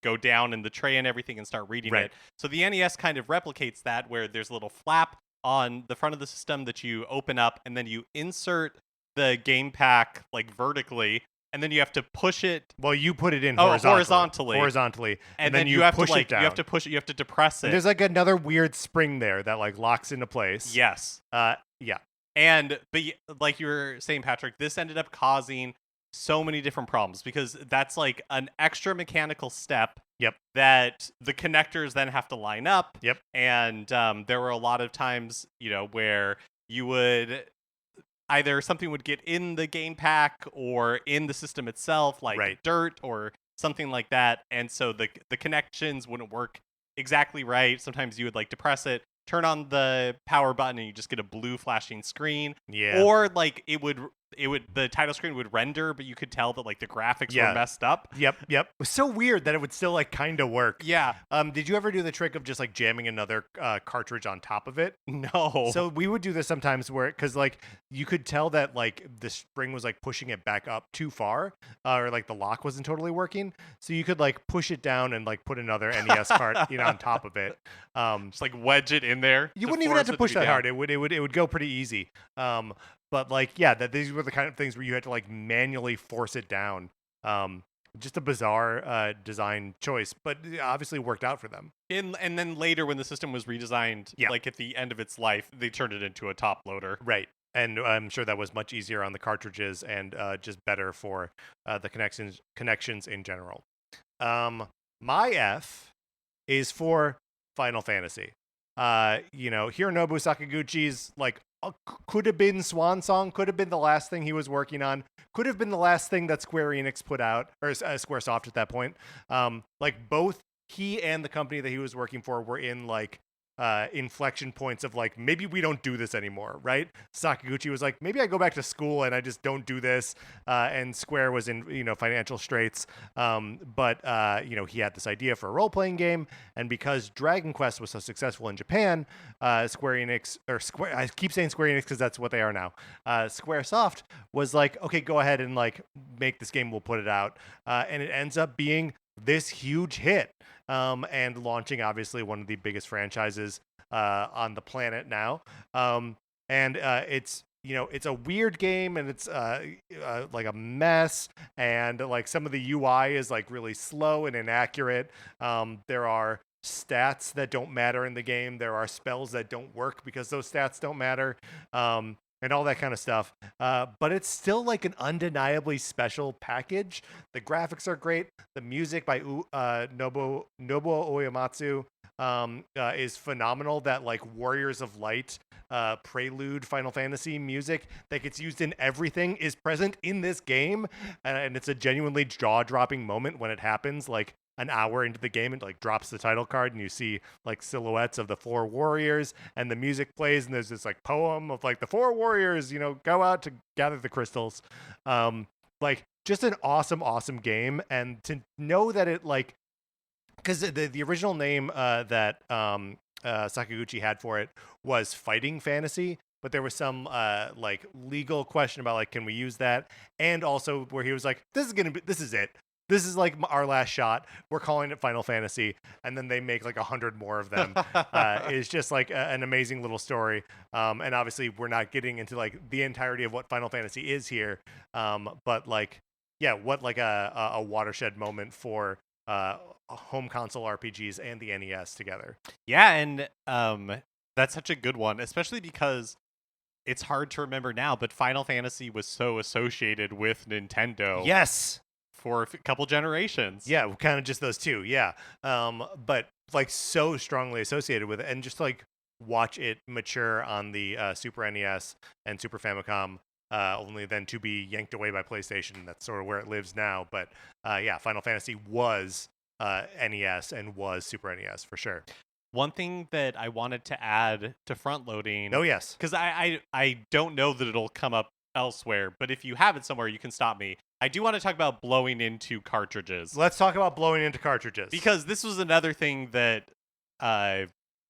go down in the tray and everything and start reading it. So the NES kind of replicates that, where there's a little flap on the front of the system that you open up, and then you insert the game pack vertically, and then you have to push it. Well, you put it in horizontally. horizontally, And then you have push to it down. you have to push it. You have to depress it. And there's like another weird spring there that like locks into place. Yes. Yeah. But like you were saying, Patrick, this ended up causing so many different problems because that's like an extra mechanical step. Yep. That the connectors then have to line up. Yep. And there were a lot of times, where you would either something would get in the game pack or in the system itself, like dirt or something like that. And so the connections wouldn't work exactly right. Sometimes you would like depress it, turn on the power button, and you just get a blue flashing screen. Yeah. Or like it would the title screen would render, but you could tell that like the graphics were messed up. Yep. It was so weird that it would still like kind of work. Yeah. Did you ever do the trick of just like jamming another cartridge on top of it? No. So we would do this sometimes because like you could tell that like the spring was like pushing it back up too far, or like the lock wasn't totally working. So you could like push it down and like put another NES cart on top of it. Just like wedge it in there. You wouldn't even have to push that hard. It would go pretty easy. But like, yeah, that these were the kind of things where you had to like manually force it down. Just a bizarre design choice, but it obviously worked out for them. And then later, when the system was redesigned, like at the end of its life, they turned it into a top loader. Right. And I'm sure that was much easier on the cartridges and just better for the connections in general. My F is for Final Fantasy. Hironobu Sakaguchi's like could have been Swan Song, could have been the last thing he was working on, could have been the last thing that Square Enix put out, or Squaresoft at that point. Like both he and the company that he was working for were in like inflection points of like, maybe we don't do this anymore, right? Sakaguchi was like, maybe I go back to school and I just don't do this. And Square was in, financial straits. But he had this idea for a role-playing game. And because Dragon Quest was so successful in Japan, I keep saying Square Enix because that's what they are now. Squaresoft was like, okay, go ahead and like make this game. We'll put it out. And it ends up being this huge hit, and launching obviously one of the biggest franchises on the planet now. It's it's a weird game, and it's like a mess, and like some of the UI is like really slow and inaccurate. There are stats that don't matter in the game. There are spells that don't work because those stats don't matter. And all that kind of stuff. But it's still like an undeniably special package. The graphics are great. The music by Nobuo Uematsu is phenomenal. That like Warriors of Light prelude Final Fantasy music that gets used in everything is present in this game. And it's a genuinely jaw-dropping moment when it happens. Like an hour into the game, it like drops the title card and you see like silhouettes of the 4 warriors, and the music plays, and there's this like poem of like the 4 warriors, go out to gather the crystals. Like just an awesome game. And to know that it like, because the original name that Sakaguchi had for it was Fighting Fantasy, but there was some like legal question about like, can we use that? And also where he was like, this is it. This is like our last shot. We're calling it Final Fantasy. And then they make like 100 more of them. It's just like an amazing little story. And obviously we're not getting into like the entirety of what Final Fantasy is here. But like, yeah, what like a watershed moment for home console RPGs and the NES together. Yeah, and that's such a good one, especially because it's hard to remember now, but Final Fantasy was so associated with Nintendo. Yes. For a couple generations. Yeah, kind of just those two. Yeah. But like so strongly associated with it, and just like watch it mature on the Super NES and Super Famicom, only then to be yanked away by PlayStation. That's sort of where it lives now. But yeah, Final Fantasy was NES and was Super NES for sure. One thing that I wanted to add to front loading. Oh, yes. Because I don't know that it'll come up elsewhere, but if you have it somewhere, you can stop me. I do want to talk about blowing into cartridges. Let's talk about blowing into cartridges. Because this was another thing that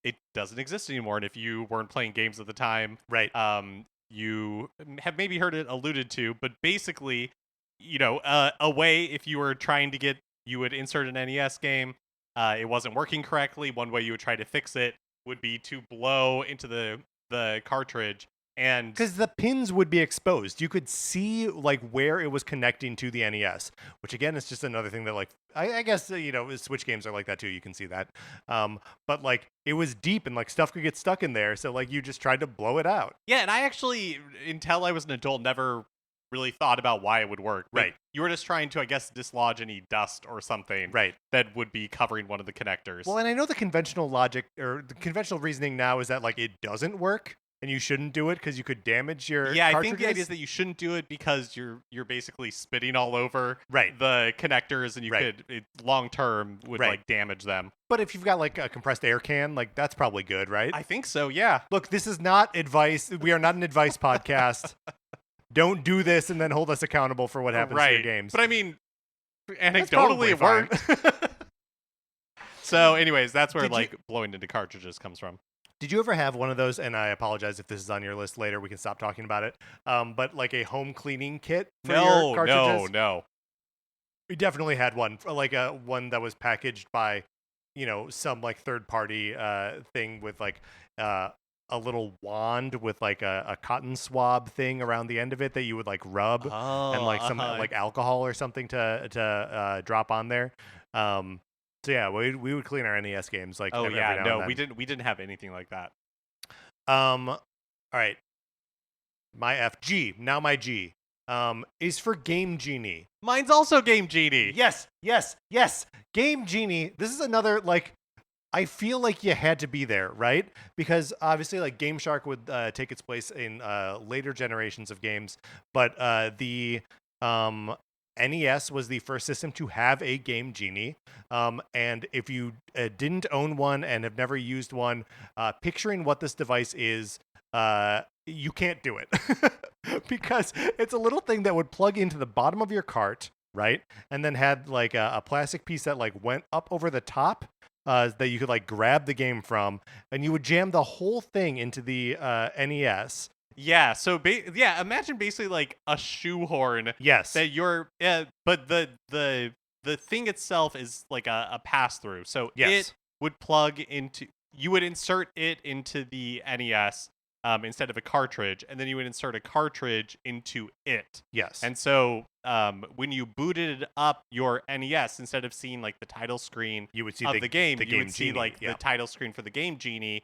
it doesn't exist anymore. And if you weren't playing games at the time, right, you have maybe heard it alluded to. But basically, a way if you were trying to you would insert an NES game, it wasn't working correctly. One way you would try to fix it would be to blow into the cartridge And because the pins would be exposed. You could see like where it was connecting to the NES, which again is just another thing that like I guess Switch games are like that too. You can see that, but like it was deep and like stuff could get stuck in there. So like you just tried to blow it out. yeah, and I actually, until I was an adult, never really thought about why it would work. But Right. you were just trying to, I guess, dislodge any dust or something. Right. That would be covering one of the connectors. Well, and I know the conventional logic or the conventional reasoning now is that like it doesn't work and you shouldn't do it because you could damage your yeah, I cartridges. think the idea is that you shouldn't do it because you're basically spitting all over Right. the connectors, and you Right. could long term would Right. like damage them. But if you've got like a compressed air can, like that's probably good, right? I think so. Yeah. Look, this is not advice. We are not an advice podcast. Don't do this and then hold us accountable for what happens to your games. But I mean, That's anecdotally, it probably worked. So, anyways, that's where Did you- like blowing into cartridges comes from. Did you ever have one of those? And I apologize if this is on your list later. We can stop talking about it. But like a home cleaning kit for your cartridges? No. We definitely had one, like a one that was packaged by, some like third party thing with like a little wand with like a cotton swab thing around the end of it that you would like rub and like some like alcohol or something to drop on there. So yeah, we would clean our NES games like. Oh every yeah, now no, and we then. didn't have anything like that. All right. My F G. Now my G. Is for Game Genie. Mine's also Game Genie. Yes. Game Genie. This is another like. I feel like you had to be there, right? Because obviously, like Game Shark would take its place in later generations of games, but the NES was the first system to have a Game Genie. And if you didn't own one and have never used one, picturing what this device is, you can't do it because it's a little thing that would plug into the bottom of your cart, right? And then had like a plastic piece that like went up over the top. That you could like grab the game from, and you would jam the whole thing into the NES. Yeah. So imagine basically like a shoehorn. Yes. That you're, but the thing itself is like a pass through. So Yes. it would plug into. You would insert it into the NES. Instead of a cartridge, and then you would insert a cartridge into it. Yes. And so when you booted up your NES, instead of seeing like the title screen you would see of the game, you Game would see Genie, like the title screen for the Game Genie,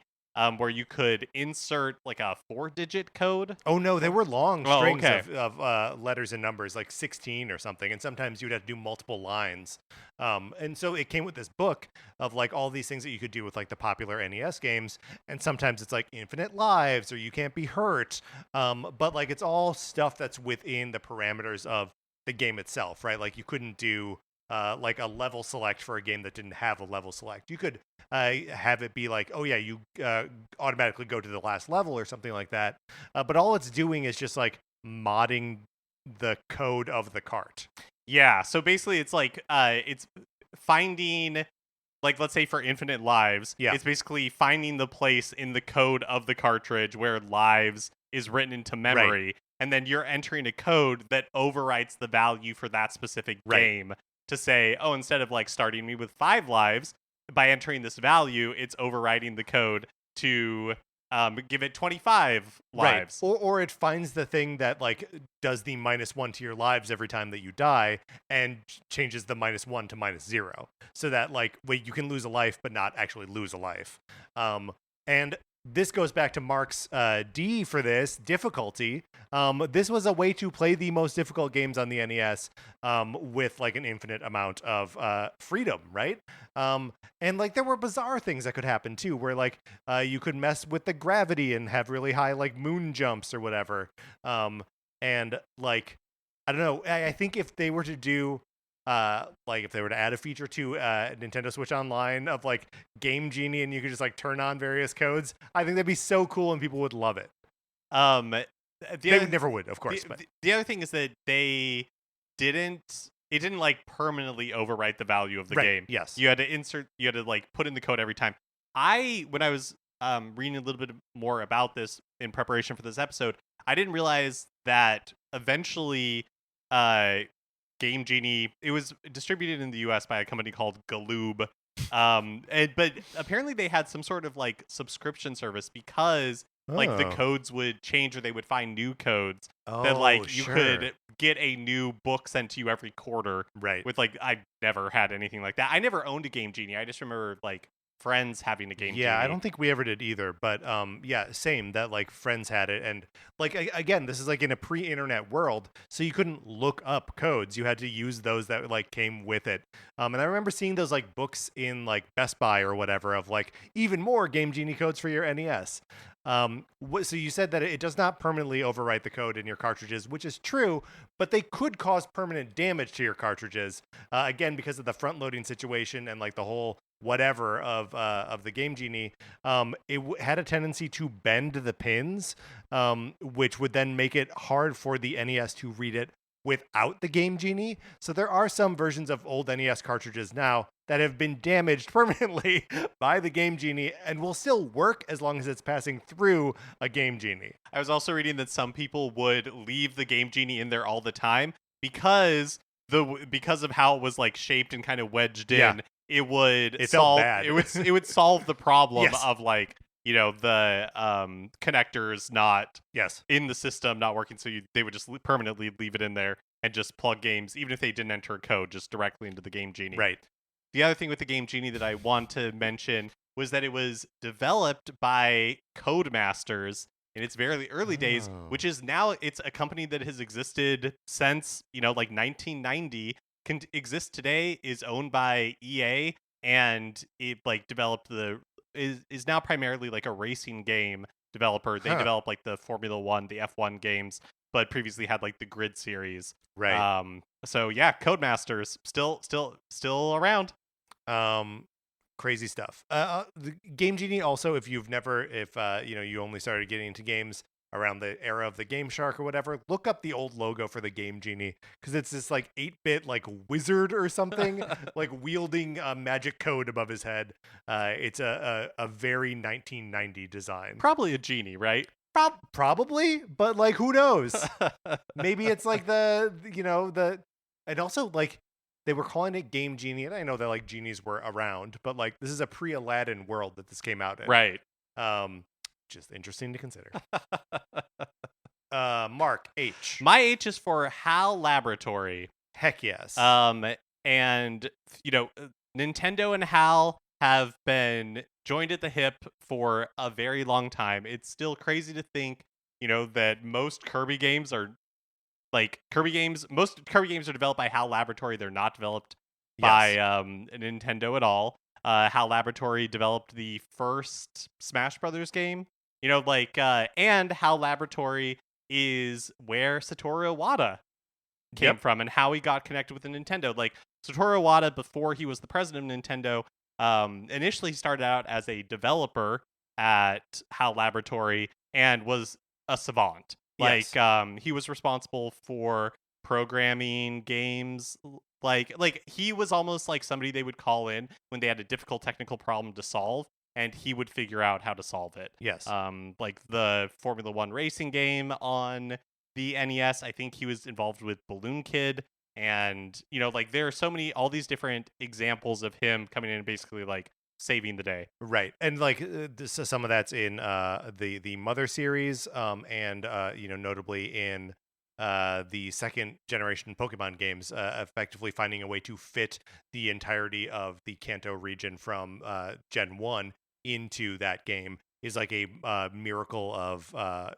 where you could insert like a 4-digit code. Oh no, there were long Oh, strings okay. of letters and numbers, like 16 or something, and sometimes you'd have to do multiple lines. And so it came with this book of like all these things that you could do with like the popular NES games, and sometimes it's like infinite lives or you can't be hurt. But like it's all stuff that's within the parameters of the game itself, right? Like you couldn't do like a level select for a game that didn't have a level select. You could have it be like, oh yeah, you automatically go to the last level or something like that. But all it's doing is just like modding the code of the cart. Yeah. So basically, it's like it's finding. Like, let's say for Infinite Lives, Yeah. it's basically finding the place in the code of the cartridge where lives is written into memory. And then you're entering a code that overwrites the value for that specific game to say, oh, instead of like starting me with 5 lives, by entering this value, it's overwriting the code to give it 25 lives. Right. Or it finds the thing that like does the -1 to your lives every time that you die and changes the -1 to -0 so that like wait, you can lose a life but not actually lose a life. And this goes back to Mark's D for this difficulty. This was a way to play the most difficult games on the NES with like an infinite amount of freedom, right? And like there were bizarre things that could happen too, where like you could mess with the gravity and have really high like moon jumps or whatever. And like I don't know, I think if they were to do like if they were to add a feature to Nintendo Switch Online of like Game Genie and you could just like turn on various codes, I think that'd be so cool and people would love it. They never would, of course. But The other thing is that it didn't like permanently overwrite the value of the game. Yes. You had to like put in the code every time. When I was reading a little bit more about this in preparation for this episode, I didn't realize that eventually Game Genie, it was distributed in the US by a company called Galoob. But apparently they had some sort of like subscription service because like the Oh. codes would change or they would find new codes that Oh, like you sure. could get a new book sent to you every quarter Right. with like I never had anything like that. I never owned a Game Genie. I just remember like friends having a Game Yeah, I Genie. don't think we ever did either, but yeah, same that like friends had it, and like again, this is like in a pre-internet world, so you couldn't look up codes. You had to use those that like came with it. And I remember seeing those like books in like Best Buy or whatever of like even more Game Genie codes for your NES. So you said that it does not permanently overwrite the code in your cartridges, which is true, but they could cause permanent damage to your cartridges. Again, because of the front loading situation and like the whole whatever of the Game Genie, had a tendency to bend the pins, which would then make it hard for the NES to read it without the Game Genie. So there are some versions of old NES cartridges now that have been damaged permanently by the Game Genie and will still work as long as it's passing through a Game Genie. I was also reading that some people would leave the Game Genie in there all the time because of how it was like shaped and kind of wedged Yeah. in. It would It felt solve bad. it would solve the problem Yes. of like the connectors not Yes. in the system not working, so they would just permanently leave it in there and just plug games even if they didn't enter a code just directly into the Game Genie. Right. The other thing with the Game Genie that I want to mention was that it was developed by Codemasters in its very early days, Oh. which is now it's a company that has existed since, like 1990, can exist today, is owned by EA, and it like developed is now primarily like a racing game developer. They Huh. develop like the Formula 1, the F1 games, but previously had like the Grid series. Right. So yeah, Codemasters still around. Crazy stuff. The Game Genie also, if you only started getting into games around the era of the Game Shark or whatever, look up the old logo for the Game Genie because it's this like 8-bit like wizard or something like wielding a magic code above his head. It's a very 1990 design. Probably a genie, right? Probably, but like who knows? Maybe it's like and also like they were calling it Game Genie, and I know that like genies were around, but like this is a pre-Aladdin world that this came out in. Right. Just interesting to consider. Mark H. My H is for HAL Laboratory. Heck yes. And Nintendo and HAL have been joined at the hip for a very long time. It's still crazy to think, that most Kirby games are most Kirby games are developed by HAL Laboratory. They're not developed by Nintendo at all. HAL Laboratory developed the first Smash Brothers game. And HAL Laboratory is where Satoru Iwata came from and how he got connected with the Nintendo. Like Satoru Iwata, before he was the president of Nintendo, initially started out as a developer at HAL Laboratory and was a savant. Yes. He was responsible for programming games. Like he was almost like somebody they would call in when they had a difficult technical problem to solve, and he would figure out how to solve it. Yes. Like the Formula 1 racing game on the NES, I think he was involved with Balloon Kid, and there are all these different examples of him coming in and basically like saving the day. Right. And like some of that's in the Mother series, and notably in the second generation Pokemon games, effectively finding a way to fit the entirety of the Kanto region from Gen 1 into that game is like a miracle of, I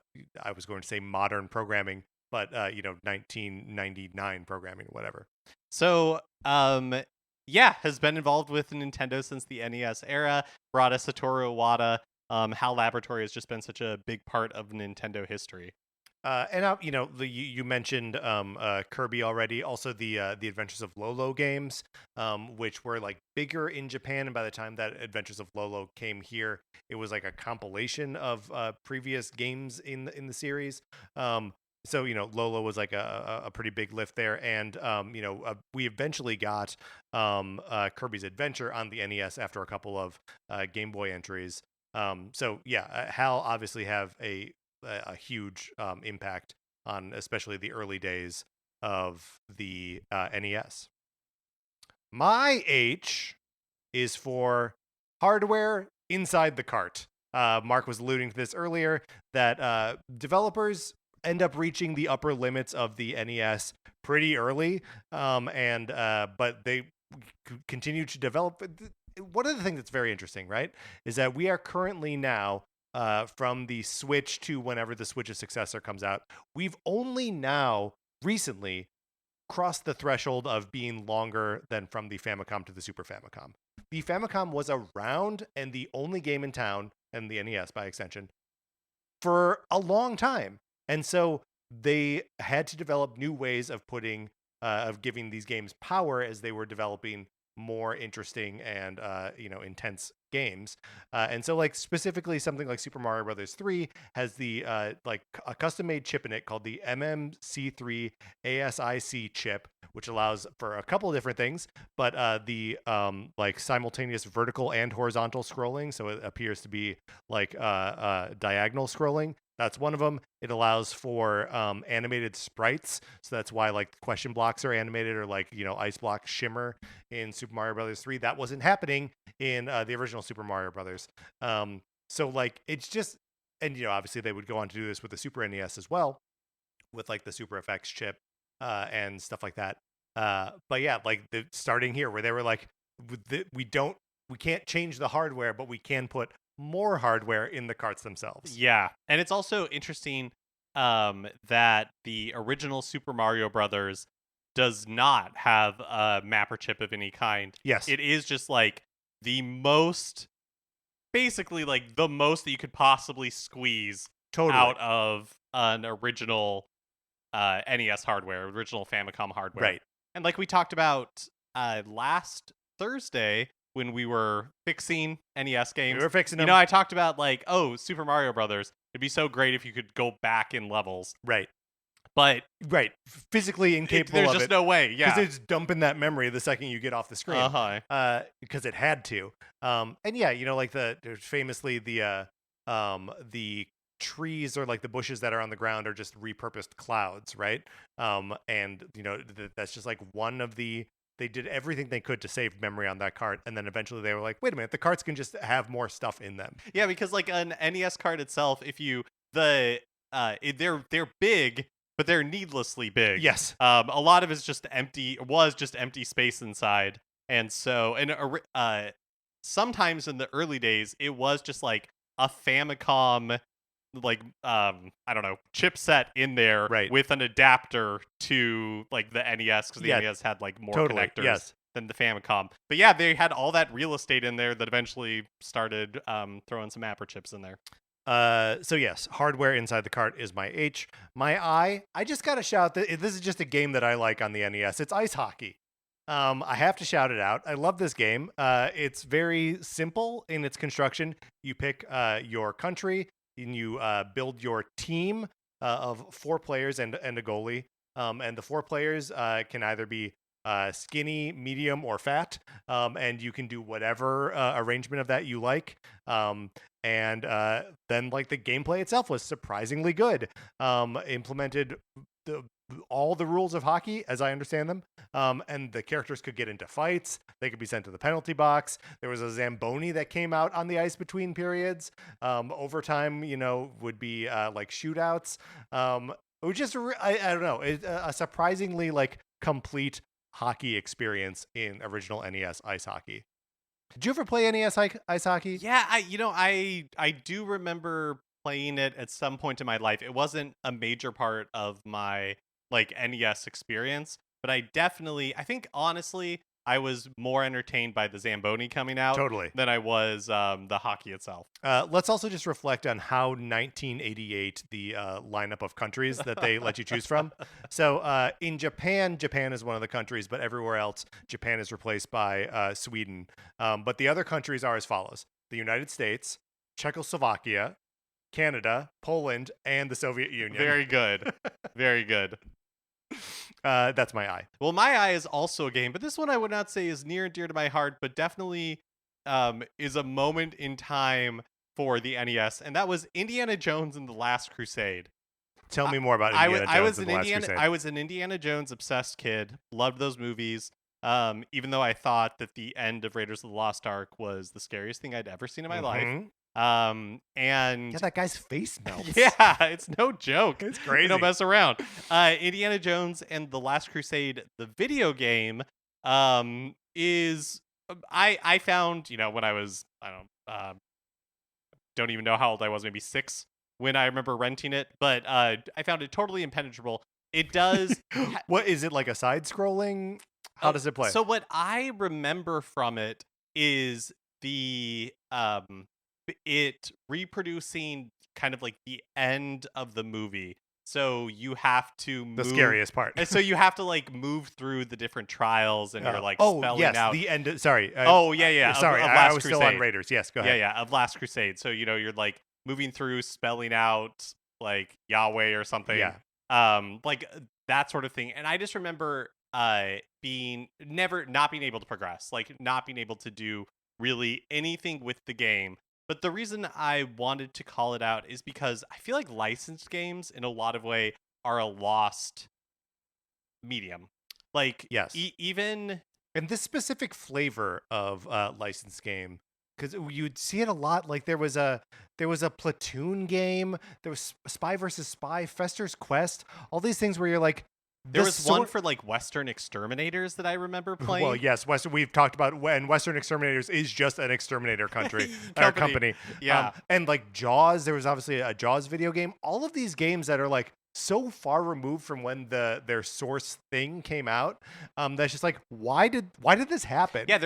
was going to say modern programming, but 1999 programming, whatever. So, has been involved with Nintendo since the NES era. Brought us Satoru Iwata. HAL Laboratory has just been such a big part of Nintendo history. And you mentioned Kirby already. Also, the Adventures of Lolo games, which were like bigger in Japan, and by the time that Adventures of Lolo came here, it was like a compilation of previous games in the series. So Lolo was like a pretty big lift there, and we eventually got Kirby's Adventure on the NES after a couple of Game Boy entries. HAL obviously have a huge impact on especially the early days of the NES. My H is for hardware inside the cart. Mark was alluding to this earlier, that developers end up reaching the upper limits of the NES pretty early, but they continue to develop. One of the things that's very interesting, right, is that we are currently now, from the Switch to whenever the Switch's successor comes out, we've only now recently crossed the threshold of being longer than from the Famicom to the Super Famicom. The Famicom was around and the only game in town, and the NES by extension, for a long time. And so they had to develop new ways of giving these games power as they were developing more interesting and intense games. And so, like, specifically something like Super Mario Brothers 3 has the a custom made chip in it called the MMC3 ASIC chip, which allows for a couple of different things, but the simultaneous vertical and horizontal scrolling, so it appears to be like diagonal scrolling. That's one of them. It allows for animated sprites, so that's why like question blocks are animated, or like ice block shimmer in Super Mario Brothers 3. That wasn't happening in the original Super Mario Brothers. So like it's just, and obviously they would go on to do this with the Super NES as well, with like the Super FX chip and stuff like that. But yeah, like starting here where they were like, we can't change the hardware, but we can put more hardware in the carts themselves. Yeah, and it's also interesting that the original Super Mario Brothers does not have a mapper chip of any kind. Yes. It is just like basically like the most that you could possibly squeeze out of an original NES hardware, original Famicom hardware. Right. And like we talked about last Thursday, when we were fixing NES games. We were fixing them. I talked about like, Super Mario Brothers. It'd be so great if you could go back in levels. Right. But physically incapable of it. There's just no way, yeah. Because it's dumping that memory the second you get off the screen. Because it had to. And yeah, like famously the trees or like the bushes that are on the ground are just repurposed clouds, right? And that's just like one of the. They did everything they could to save memory on that cart, and then eventually they were like, "Wait a minute, the carts can just have more stuff in them." Yeah, because like an NES cart itself, if you they're big, but they're needlessly big. Yes. A lot of it's just empty. Was just empty space inside, and so sometimes in the early days, it was just like a Famicom, like I don't know, chipset in there, right, with an adapter to like the NES, because the NES had like more connectors than the Famicom. But yeah, they had all that real estate in there that eventually started throwing some mapper chips in there. So yes, hardware inside the cart is my H. My I just gotta shout that this is just a game that I like on the NES. It's ice hockey. I have to shout it out. I love this game. It's very simple in its construction. You pick your country, and you build your team of 4 players and a goalie. And the 4 players can either be skinny, medium, or fat. And you can do whatever arrangement of that you like. And then like the gameplay itself was surprisingly good. Implemented all the rules of hockey as I understand them. And the characters could get into fights. They could be sent to the penalty box. There was a Zamboni that came out on the ice between periods. Overtime, would be like shootouts. It was just, I don't know, a surprisingly like complete hockey experience in original NES ice hockey. Did you ever play NES ice hockey? Yeah, I do remember playing it at some point in my life. It wasn't a major part of my like NES experience, but I think honestly, I was more entertained by the Zamboni coming out than I was the hockey itself. Let's also just reflect on how 1988 the lineup of countries that they let you choose from. So in Japan is one of the countries, but everywhere else, Japan is replaced by Sweden. But the other countries are as follows: the United States, Czechoslovakia, Canada, Poland, and the Soviet Union. Very good. Very good. That's my eye. Well, my eye is also a game, but this one I would not say is near and dear to my heart, but definitely is a moment in time for the NES, and that was Indiana Jones and the Last Crusade. Tell me more about Indiana Jones and the Last Crusade. I was an Indiana Jones obsessed kid. Loved those movies. Even though I thought that the end of Raiders of the Lost Ark was the scariest thing I'd ever seen in my life. And Yeah, that guy's face melts. yeah, it's no joke. It's We crazy. don't mess around. Indiana Jones and the Last Crusade, the video game, is I found, when I was, don't even know how old I was, maybe 6 when I remember renting it, but I found it totally impenetrable. It does. What is it, like a side scrolling? How does it play? So what I remember from it is it reproducing kind of like the end of the movie. So you have to move. The scariest part. And so you have to like move through the different trials, and you're like oh spelling yes, out. the end. Sorry. Oh yeah. Sorry, Of I Last was Crusade. still on Raiders. Yes, go ahead. Yeah, of Last Crusade. So you're like moving through, spelling out like Yahweh or something. Yeah. Like that sort of thing. And I just remember being not being able to progress, like not being able to do really anything with the game. But the reason I wanted to call it out is because I feel like licensed games in a lot of way are a lost medium. Like Yes. Even And this specific flavor of licensed game, because you'd see it a lot. Like there was a Platoon game. There was Spy versus Spy, Fester's Quest. All these things where you're like, there was one for like Western Exterminators that I remember playing. Well, yes, Western. We've talked about when Western Exterminators is just an exterminator company. Yeah, and like Jaws. There was obviously a Jaws video game. All of these games that are like so far removed from when their source thing came out. That's just like, why did this happen? Yeah,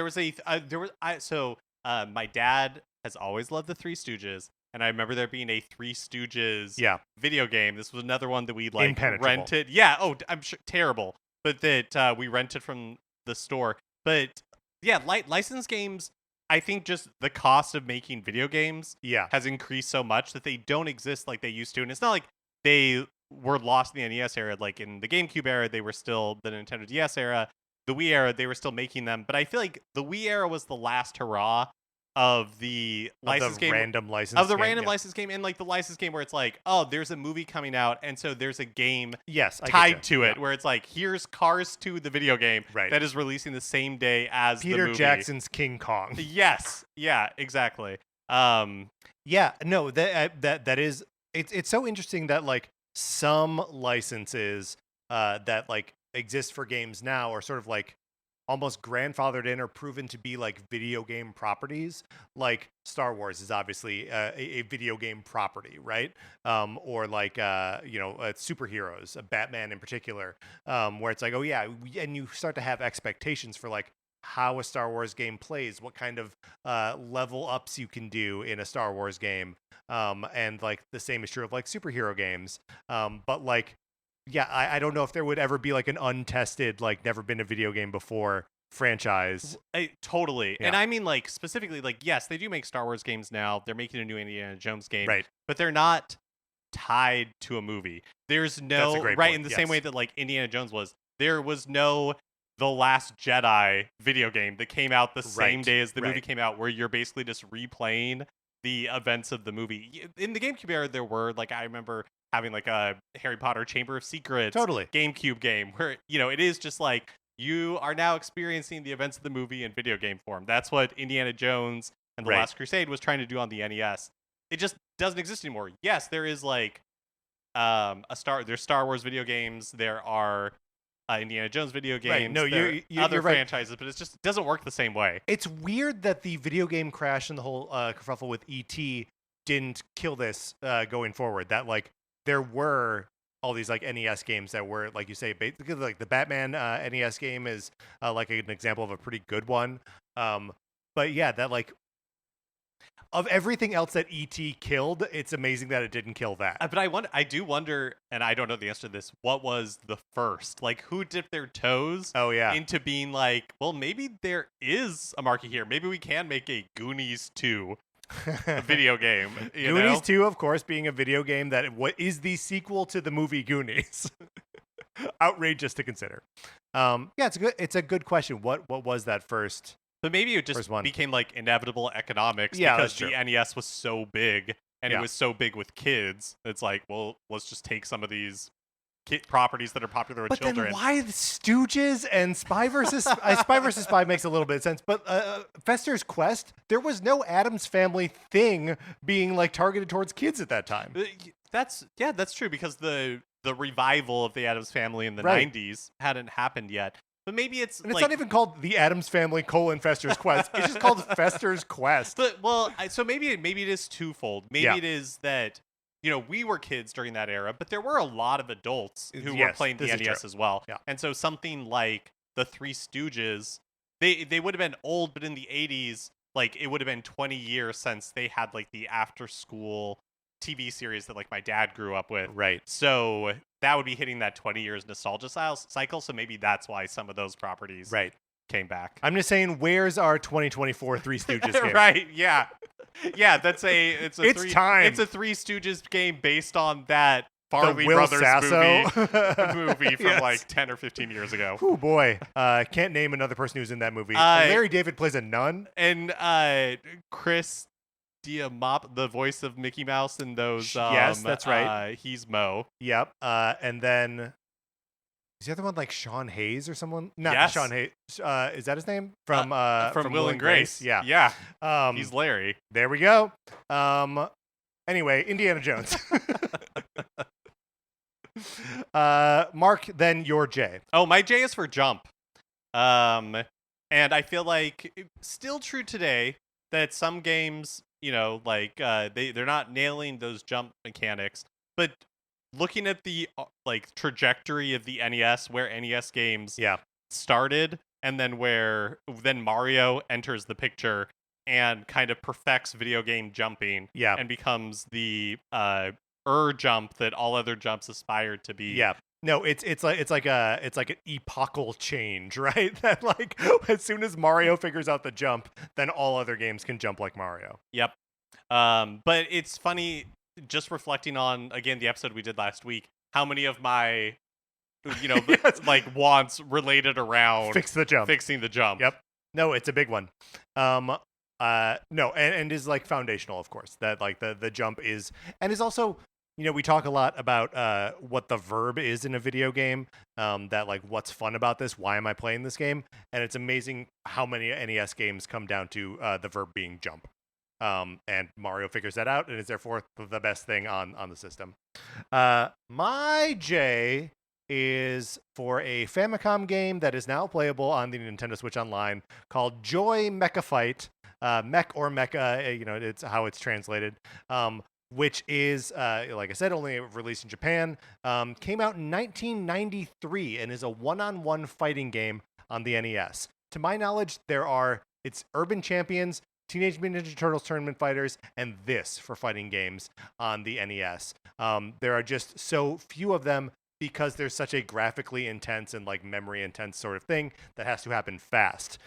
my dad has always loved the Three Stooges, and I remember there being a Three Stooges video game. This was another one that we like rented. Yeah, I'm sure terrible, but that we rented from the store. But yeah, licensed games, I think just the cost of making video games has increased so much that they don't exist like they used to. And it's not like they were lost in the NES era. Like in the GameCube era, they were still the Nintendo DS era. The Wii era, they were still making them. But I feel like the Wii era was the last hurrah of the license game, random license game, and like the license game where it's like, oh, there's a movie coming out, and so there's a game tied to it where it's like, here's Cars 2, the video game that is releasing the same day as Peter the movie. Jackson's King Kong. Yes, yeah, exactly. That is it's so interesting that like some licenses that like exist for games now are sort of like almost grandfathered in or proven to be like video game properties. Like Star Wars is obviously a video game property, right? Or like superheroes, Batman in particular, where it's like, oh yeah, and you start to have expectations for like how a Star Wars game plays, what kind of level ups you can do in a Star Wars game, and like the same is true of like superhero games. But like, yeah, I don't know if there would ever be like an untested, like never been a video game before franchise. Totally. Yeah. And I mean like specifically like, yes, they do make Star Wars games now. They're making a new Indiana Jones game. Right. But they're not tied to a movie. There's no in the same way that like Indiana Jones was. There was no The Last Jedi video game that came out the same day as the movie came out, where you're basically just replaying the events of the movie. In the GameCube era, there were like, I remember having like a Harry Potter Chamber of Secrets GameCube game where, it is just like you are now experiencing the events of the movie in video game form. That's what Indiana Jones and The Last Crusade was trying to do on the NES. It just doesn't exist anymore. Yes, there is like there's Star Wars video games, there are Indiana Jones video games, right. No, you're other right. franchises, but it just doesn't work the same way. It's weird that the video game crash and the whole kerfuffle with E.T. didn't kill this going forward. That like there were all these like NES games that were, like you say, basically like the Batman NES game is like an example of a pretty good one. But yeah, that like of everything else that E.T. killed, it's amazing that it didn't kill that. But I do wonder, and I don't know the answer to this, what was the first? Like, who dipped their toes into being like, well, maybe there is a market here. Maybe we can make a Goonies 2 video game. Goonies 2, of course, being a video game that is the sequel to the movie Goonies. Outrageous to consider. It's a good question. What was that first? But maybe it just became like inevitable economics because the NES was so big and it was so big with kids. It's like, well, let's just take some of these properties that are popular with But children. then why the Stooges and Spy versus Spy versus Spy makes a little bit of sense. But Fester's Quest, there was no Addams Family thing being like targeted towards kids at that time. That's true because the revival of the Addams Family in the Right. 90s hadn't happened yet. But maybe it's And it's not even called the Addams Family : Fester's Quest. It's just called Fester's Quest. But so maybe it is twofold. Maybe it is that we were kids during that era, but there were a lot of adults who were playing the NES as well. Yeah. And so something like the Three Stooges, they would have been old, but in the 80s, like it would have been 20 years since they had like the after school TV series that like my dad grew up with. Right. So that would be hitting that 20 years nostalgia cycle. So maybe that's why some of those properties came back. I'm just saying, where's our 2024 Three Stooges game? Right. Yeah. Yeah. It's time. It's a Three Stooges game based on that The Farley Will Brothers Sasso movie from Yes. like 10 or 15 years ago. Oh boy, can't name another person who's in that movie. Larry David plays a nun, and Chris Diamop, the voice of Mickey Mouse in those. Yes, that's right. He's Mo. Yep. And then is the other one like Sean Hayes or someone? Not Yes. Sean Hayes. Is that his name from Will and Grace? Yeah. Yeah. He's Larry. There we go. Anyway, Indiana Jones. Mark, then your J. Oh, my J is for jump. And I feel like still true today that some games, like they're not nailing those jump mechanics, but looking at the like trajectory of the NES, where NES games started, and then where Mario enters the picture and kind of perfects video game jumping, and becomes the jump that all other jumps aspired to be. Yeah. No, it's like an epochal change, right? That like as soon as Mario figures out the jump, then all other games can jump like Mario. Yep. But it's funny just reflecting on again the episode we did last week, how many of my like wants related around fixing the jump. Yep. No, it's a big one. No, and is like foundational, of course. That like the jump is also, we talk a lot about what the verb is in a video game, that like what's fun about this, why am I playing this game? And it's amazing how many NES games come down to the verb being jump. And Mario figures that out and is therefore the best thing on the system. My J is for a Famicom game that is now playable on the Nintendo Switch Online called Joy Mecha Fight. Mech or Mecha, it's how it's translated. Which is, like I said, only released in Japan. Came out in 1993 and is a one-on-one fighting game on the NES. To my knowledge, it's Urban Champions, Teenage Mutant Ninja Turtles Tournament Fighters, and this for fighting games on the NES. There are just so few of them because there's such a graphically intense and like memory intense sort of thing that has to happen fast.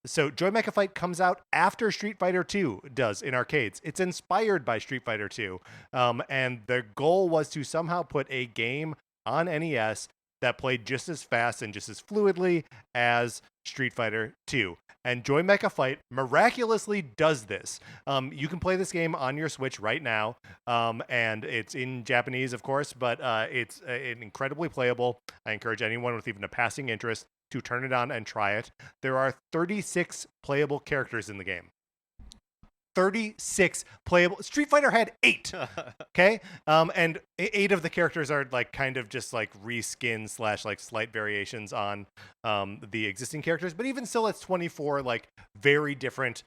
So Joy Mecha Fight comes out after Street Fighter 2 does in arcades. It's inspired by Street Fighter 2. And the goal was to somehow put a game on NES that played just as fast and just as fluidly as Street Fighter 2. And Joy Mecha Fight miraculously does this. You can play this game on your Switch right now, and it's in Japanese, of course, but it's incredibly playable. I encourage anyone with even a passing interest to turn it on and try it. There are 36 playable characters in the game. 36 playable. Street Fighter had 8. Okay? And 8 of the characters are like kind of just like reskins / like slight variations on the existing characters. But even still, it's 24 like very different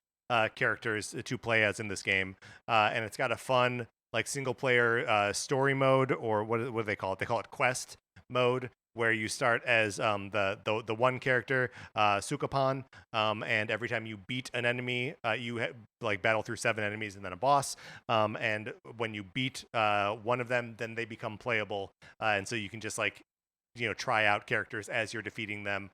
characters to play as in this game. And it's got a fun like single player story mode, or what do they call it? They call it quest mode, where you start as the one character, Sukapan, and every time you beat an enemy, you like battle through 7 enemies and then a boss. And when you beat one of them, then they become playable, and so you can just like try out characters as you're defeating them.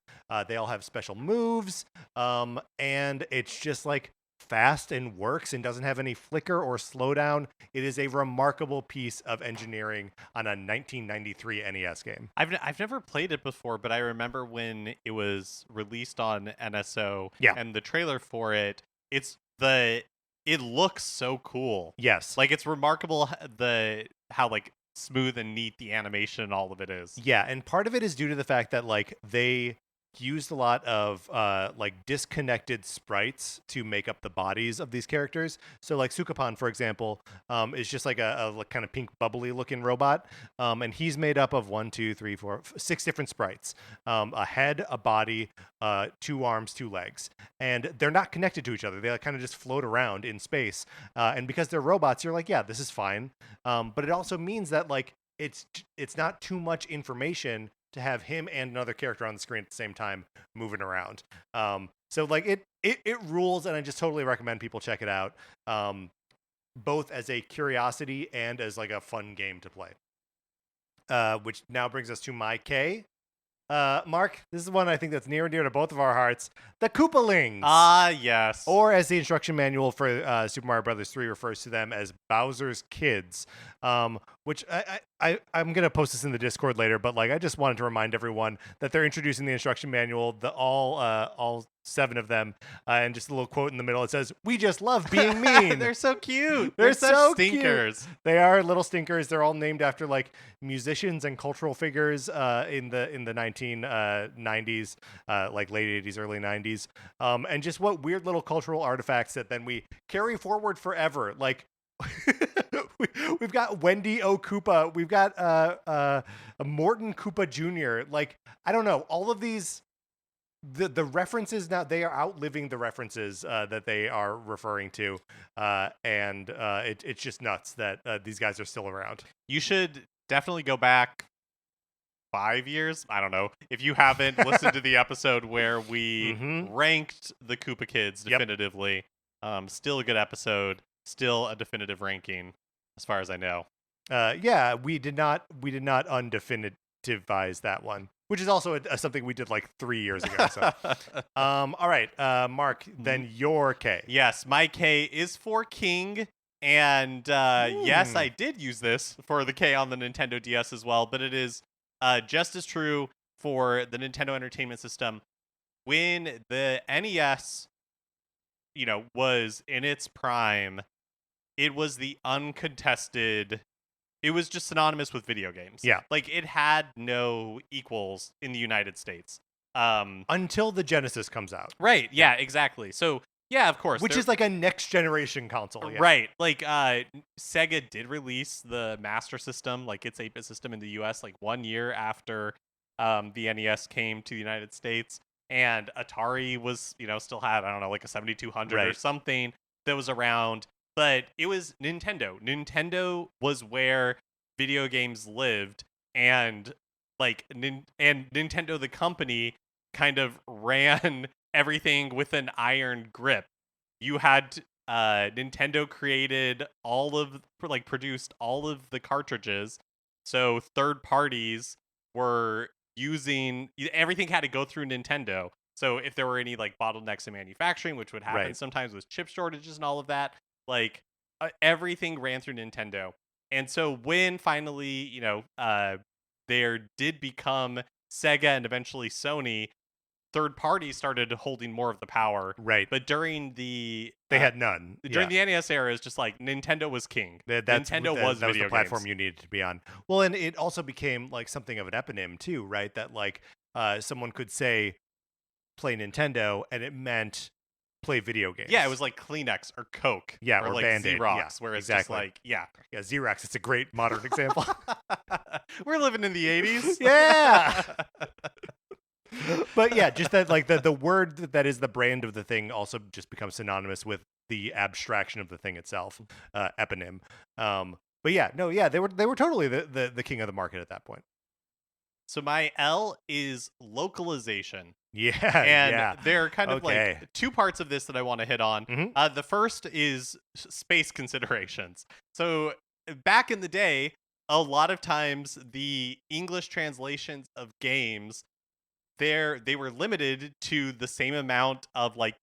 They all have special moves, and it's just like fast and works and doesn't have any flicker or slowdown. It is a remarkable piece of engineering on a 1993 NES game. I've never played it before, but I remember when it was released on NSO and the trailer for it, it looks so cool. Yes. Like it's remarkable how like smooth and neat the animation and all of it is. Yeah, and part of it is due to the fact that like they used a lot of like disconnected sprites to make up the bodies of these characters. So like Sukapan, for example, is just like a kind of pink bubbly looking robot, and he's made up of 6 different sprites: a head, a body, 2 arms, 2 legs, and they're not connected to each other. They like, kind of just float around in space, and because they're robots, you're like, yeah, this is fine. But it also means that like it's not too much information to have him and another character on the screen at the same time moving around. So like it rules, and I just totally recommend people check it out, both as a curiosity and as like a fun game to play. Which now brings us to my K. Mark, this is one I think that's near and dear to both of our hearts. The Koopalings. Ah, yes. Or as the instruction manual for Super Mario Brothers 3 refers to them as Bowser's Kids. Which I'm going to post this in the Discord later, but like I just wanted to remind everyone that they're introducing the instruction manual, all 7 of them, and just a little quote in the middle. It says, "We just love being mean." They're so cute. They're such so stinkers. Cute. They are little stinkers. They're all named after like musicians and cultural figures in the 1990s, like late 80s, early 90s, and just what weird little cultural artifacts that then we carry forward forever. Like we've got Wendy O. Koopa. We've got Morton Koopa Jr. Like, I don't know. All of these, the references now, they are outliving the references that they are referring to. And it's just nuts that these guys are still around. You should definitely go back 5 years. I don't know. If you haven't listened to the episode where we ranked the Koopa Kids definitively, still a good episode. Still a definitive ranking, as far as I know. Yeah, we did not undefinitivize that one, which is also something we did like 3 years ago. So, all right, Mark, then your K. Yes, my K is for King, and yes, I did use this for the K on the Nintendo DS as well, but it is just as true for the Nintendo Entertainment System. When the NES, was in its prime, it was the uncontested. It was just synonymous with video games. Yeah. Like, it had no equals in the United States. Until the Genesis comes out. Right. Yeah, exactly. So, yeah, of course. Which is like a next generation console. Yeah. Right. Like, Sega did release the Master System, like its 8-bit system in the US, like 1 year after the NES came to the United States. And Atari was, still had, I don't know, like a 7200 or something that was around. But it was Nintendo. Nintendo was where video games lived, and Nintendo, the company, kind of ran everything with an iron grip. You had Nintendo produced all of the cartridges, so third parties were using everything had to go through Nintendo. So if there were any like bottlenecks in manufacturing, which would happen sometimes with chip shortages and all of that. Like, everything ran through Nintendo. And so when finally, there did become Sega and eventually Sony, third parties started holding more of the power. Right. But during the... they had none. During the NES era, it's just like Nintendo was king. Nintendo was that video was the platform games. you needed to be on. Well, and it also became like something of an eponym too, right? That like someone could say, play Nintendo, and it meant... play video games. Yeah, it was like Kleenex or Coke. Yeah, or like Band-Aid. Xerox, where it's just like, Yeah, Xerox. It's a great modern example. We're living in the 80s. Yeah. But yeah, just that like the word that is the brand of the thing also just becomes synonymous with the abstraction of the thing itself, eponym. But yeah, they were totally the king of the market at that point. So my L is localization. Yeah, and there are kind of like 2 parts of this that I want to hit on. The first is space considerations. So back in the day, a lot of times the English translations of games, they were limited to the same amount of like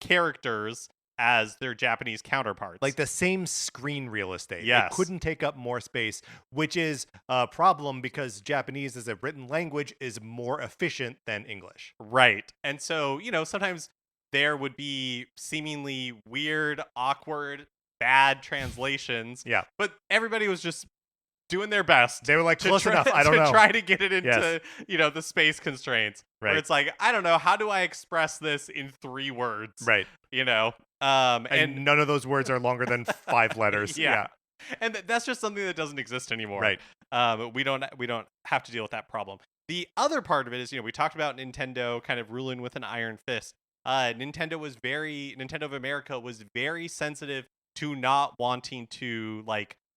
characters as their Japanese counterparts. Like the same screen real estate. Yes. It couldn't take up more space, which is a problem because Japanese as a written language is more efficient than English. Right. And so, sometimes there would be seemingly weird, awkward, bad translations. Yeah. But everybody was just doing their best. They were like, to close try, enough. I don't to know. try to get it into Yes. the space constraints. Where Right. it's like, I don't know, how do I express this in 3 words? Right. And none of those words are longer than 5 letters. yeah. And that's just something that doesn't exist anymore. Right. We don't have to deal with that problem. The other part of it is, we talked about Nintendo kind of ruling with an iron fist. Nintendo of America was very sensitive to not wanting to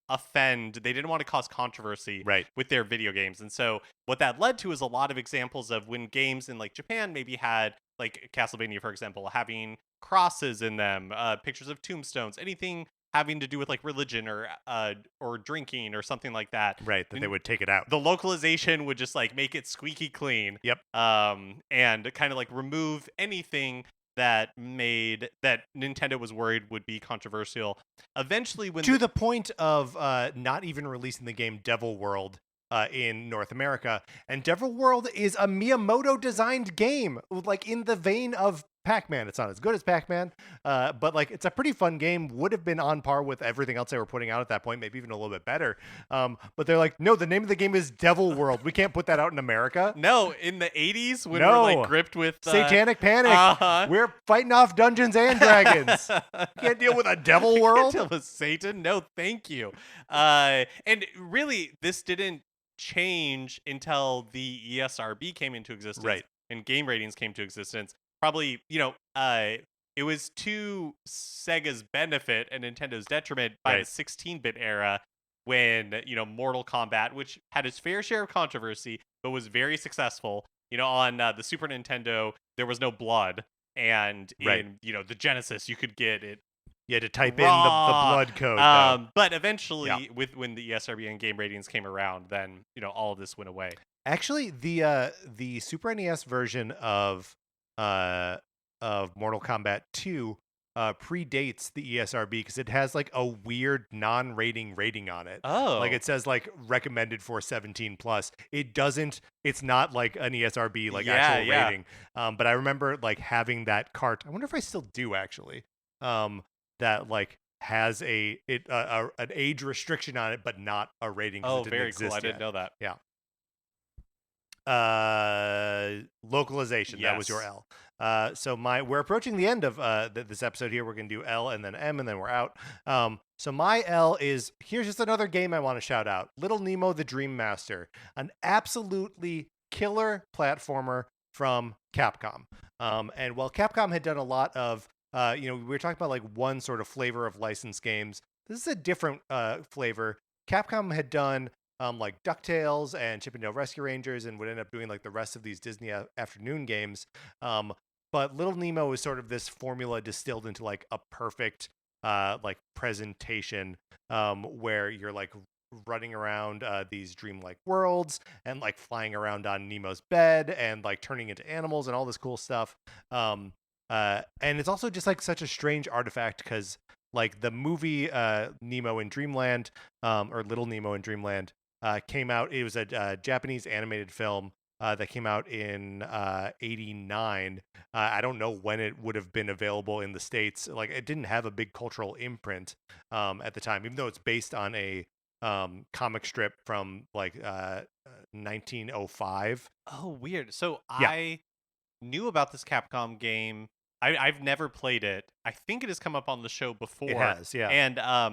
offend. They didn't want to cause controversy with their video games. And so what that led to is a lot of examples of when games in Japan maybe had Castlevania, for example, having crosses in them, pictures of tombstones, anything having to do with religion or drinking or something like that. Right, that they would take it out. The localization would just make it squeaky clean. Yep. And kind of remove anything that Nintendo was worried would be controversial. Eventually, when to the point of not even releasing the game Devil World in North America, and Devil World is a Miyamoto designed game, in the vein of Pac-Man. It's not as good as Pac-Man, but it's a pretty fun game. Would have been on par with everything else they were putting out at that point, maybe even a little bit better. But they're like, no, the name of the game is Devil World. We can't put that out in America. No, in the 80s when we're gripped with Satanic Panic. We're fighting off Dungeons and Dragons. Can't deal with a Devil World. Can't deal with Satan. No, thank you. And really, this didn't change until the ESRB came into existence, and game ratings came to existence. Probably, it was to Sega's benefit and Nintendo's detriment by the 16-bit era when, Mortal Kombat, which had its fair share of controversy, but was very successful. On the Super Nintendo, there was no blood. And in, the Genesis, you could get it. You had to type in the blood code. But eventually, when the ESRB and game ratings came around, then, all of this went away. Actually, the Super NES version of Mortal Kombat 2 predates the ESRB because it has a weird non-rating rating on it. Oh, it says recommended for 17 plus. It doesn't. It's not like an ESRB actual rating. But I remember having that cart. I wonder if I still do actually. That has an age restriction on it, but not a rating. Oh, it didn't very exist cool. I didn't yet. know that. Yeah. Localization. That was your L. So we're approaching the end of this episode here. We're gonna do L and then M and then we're out. So my L is, here's just another game I want to shout out. Little Nemo the Dream Master, an absolutely killer platformer from Capcom. And while Capcom had done a lot of we were talking about one sort of flavor of licensed games. This is a different flavor. Capcom had done DuckTales and Chip 'n Dale Rescue Rangers and would end up doing the rest of these Disney afternoon games. But Little Nemo is sort of this formula distilled into a perfect presentation where you're running around these dreamlike worlds and flying around on Nemo's bed and turning into animals and all this cool stuff. And it's also just such a strange artifact because the movie Nemo in Dreamland or Little Nemo in Dreamland came out. It was a Japanese animated film that came out in 89. I don't know when it would have been available in the States. It didn't have a big cultural imprint at the time, even though it's based on a comic strip from 1905. Oh, weird. So I knew about this Capcom game. I've never played it. I think it has come up on the show before. It has, yeah. And I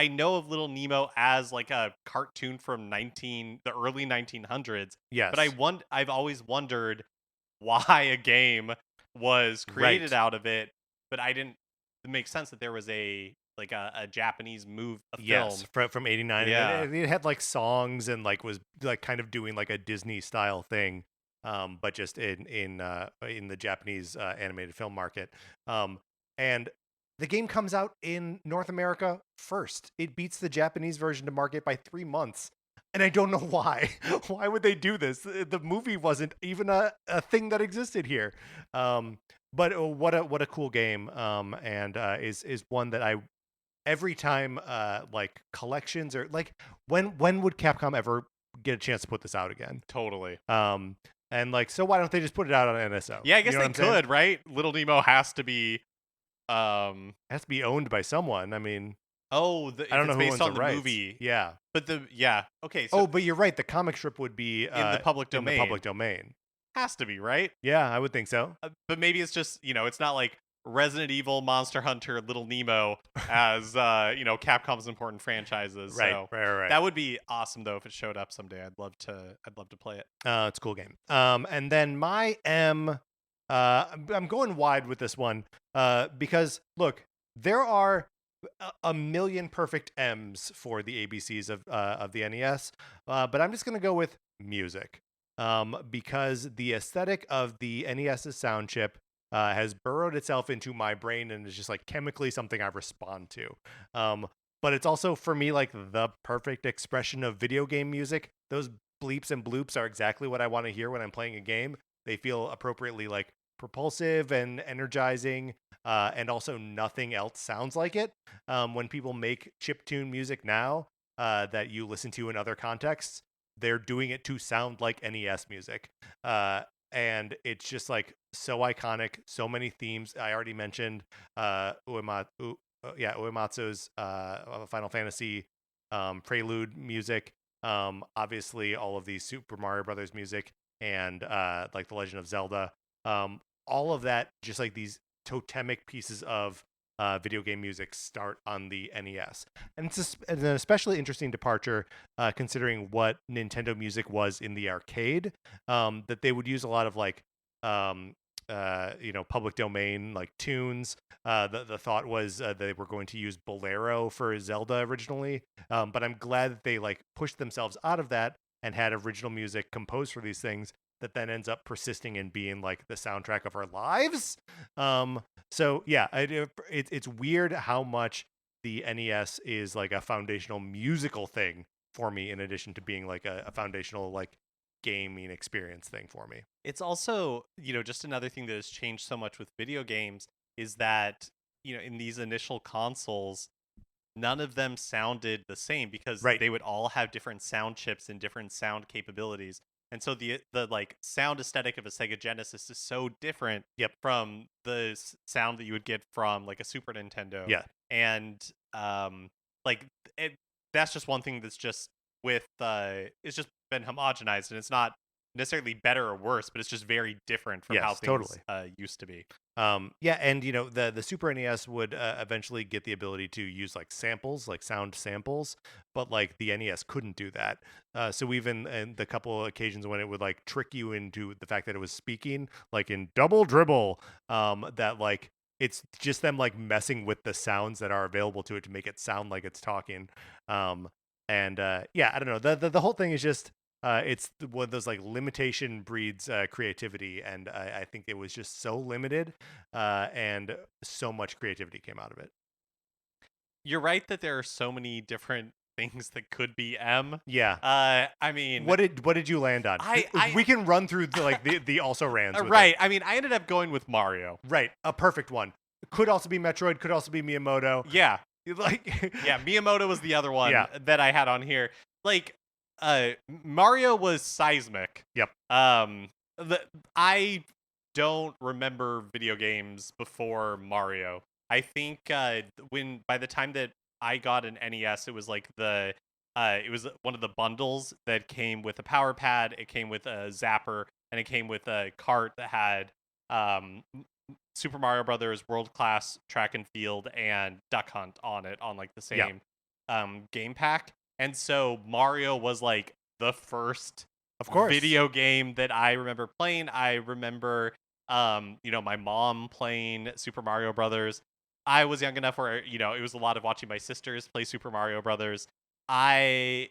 know of Little Nemo as a cartoon from the early 1900s. Yes. But I've always wondered why a game was created out of it. But I didn't. It makes sense that there was a Japanese film. Yes, from 89. Yeah. And it had songs and was kind of doing a Disney style thing. But just in the Japanese animated film market. And the game comes out in North America first. It beats the Japanese version to market by 3 months. And I don't know why. Why would they do this? The movie wasn't even a thing that existed here. But what a cool game. And is one that I every time collections or when would Capcom ever get a chance to put this out again? Totally. And so why don't they just put it out on NSO? Yeah, I guess they could, right? Little Nemo has to be has to be owned by someone. I mean, Oh, I don't if know it's who based owns on the the rights. movie. Yeah. But okay, Oh, so but you're right. The comic strip would be in the public in the domain. public domain. Has to be, right? Yeah, I would think so. But maybe it's just, it's not like Resident Evil, Monster Hunter, Little Nemo as Capcom's important franchises. Right, So right. that would be awesome though if it showed up someday. I'd love to play it. It's a cool game. And then my M, I'm going wide with this one, because look, there are a million perfect M's for the ABCs of the NES, but I'm just gonna go with music, because the aesthetic of the NES's sound chip has burrowed itself into my brain and is just like chemically something I respond to. But it's also for me like the perfect expression of video game music. Those bleeps and bloops are exactly what I want to hear when I'm playing a game. They feel appropriately like propulsive and energizing, and also nothing else sounds like it. When people make chiptune music now, that you listen to in other contexts, they're doing it to sound like NES music. And it's just like so iconic, so many themes. I already mentioned Uematsu's Final Fantasy prelude music. Obviously all of the Super Mario Brothers music and like The Legend of Zelda. All of that, just like these totemic pieces of video game music start on the NES. And it's an especially interesting departure, considering what Nintendo music was in the arcade, that they would use a lot of like public domain like tunes. The thought was they were going to use Bolero for Zelda originally, but I'm glad that they like pushed themselves out of that and had original music composed for these things that then ends up persisting and being like the soundtrack of our lives. So yeah, it's weird how much the NES is like a foundational musical thing for me, in addition to being like a foundational like gaming experience thing for me. It's also, just another thing that has changed so much with video games is that, in these initial consoles, none of them sounded the same because Right. they would all have different sound chips and different sound capabilities. And so the like sound aesthetic of a Sega Genesis is so different from the sound that you would get from like a Super Nintendo. Yeah. And like that's just one thing that's just with it's just been homogenized, and it's not necessarily better or worse, but it's just very different from how things used to be. Yeah, and the Super NES would eventually get the ability to use like samples, like sound samples, but like the NES couldn't do that. So even in the couple of occasions when it would like trick you into the fact that it was speaking, like in Double Dribble, that like it's just them like messing with the sounds that are available to it to make it sound like it's talking. Yeah, I don't know. The whole thing is just it's one of those like limitation breeds creativity, and I think it was just so limited, and so much creativity came out of it. You're right that there are so many different things that could be M. Yeah. I mean, what did you land on? We can run through the also rans. Right. I mean, I ended up going with Mario. Right. A perfect one. Could also be Metroid. Could also be Miyamoto. Yeah. Yeah, Miyamoto was the other one that I had on here. Like, Mario was seismic. Yep. I don't remember video games before Mario. I think by the time that I got an NES, it was like it was one of the bundles that came with a power pad, it came with a zapper, and it came with a cart that had Super Mario Brothers, World Class Track and Field, and Duck Hunt on it on like the same game pack. And so Mario was like the first video game that I remember playing. I remember my mom playing Super Mario Brothers. I was young enough where it was a lot of watching my sisters play Super Mario Brothers. The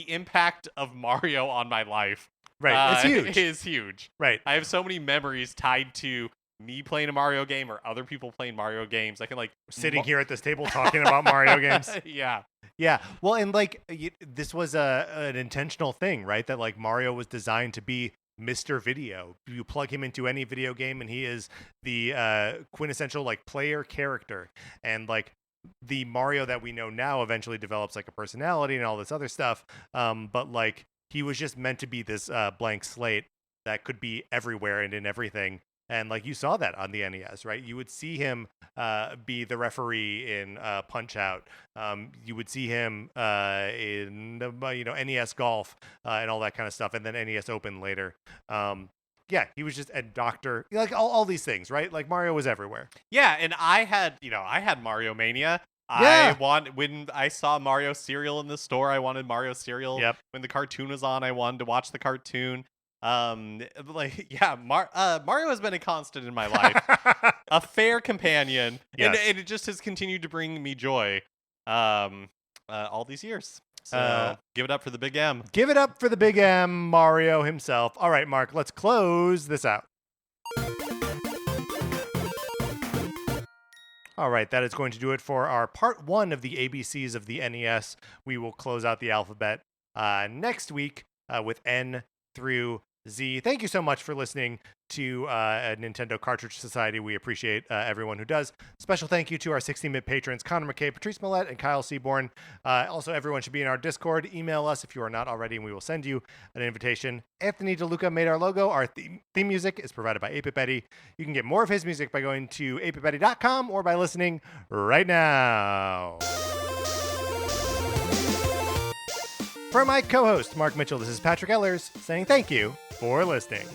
impact of Mario on my life it's huge. Is huge. Right. I have so many memories tied to me playing a Mario game or other people playing Mario games. I can like sitting here at this table talking about Mario games. Yeah. Well, and like this was an intentional thing, right? That like Mario was designed to be Mr. Video. You plug him into any video game and he is the quintessential like player character. And like the Mario that we know now eventually develops like a personality and all this other stuff. But like he was just meant to be this blank slate that could be everywhere and in everything. And like you saw that on the NES, right? You would see him be the referee in Punch Out. You would see him in NES Golf and all that kind of stuff, and then NES Open later. Yeah, he was just a doctor, like all these things, right? Like Mario was everywhere. Yeah, and I had Mario Mania. Yeah. When I saw Mario cereal in the store, I wanted Mario cereal. Yep. When the cartoon was on, I wanted to watch the cartoon. Mario has been a constant in my life, a fair companion, Yes. and it just has continued to bring me joy, all these years. So give it up for the Big M. Give it up for the Big M, Mario himself. All right, Mark, let's close this out. All right, that is going to do it for our part 1 of the ABCs of the NES. We will close out the alphabet next week with N through Z. Thank you so much for listening to Nintendo Cartridge Society. We appreciate everyone who does. Special thank you to our 16-bit patrons, Connor McKay, Patrice Millette, and Kyle Seaborn. Also, everyone should be in our Discord. Email us if you are not already, and we will send you an invitation. Anthony DeLuca made our logo. Our theme music is provided by 8-Bit Betty. You can get more of his music by going to 8bitbetty.com or by listening right now. For my co-host, Mark Mitchell, this is Patrick Ellers saying thank you for listening.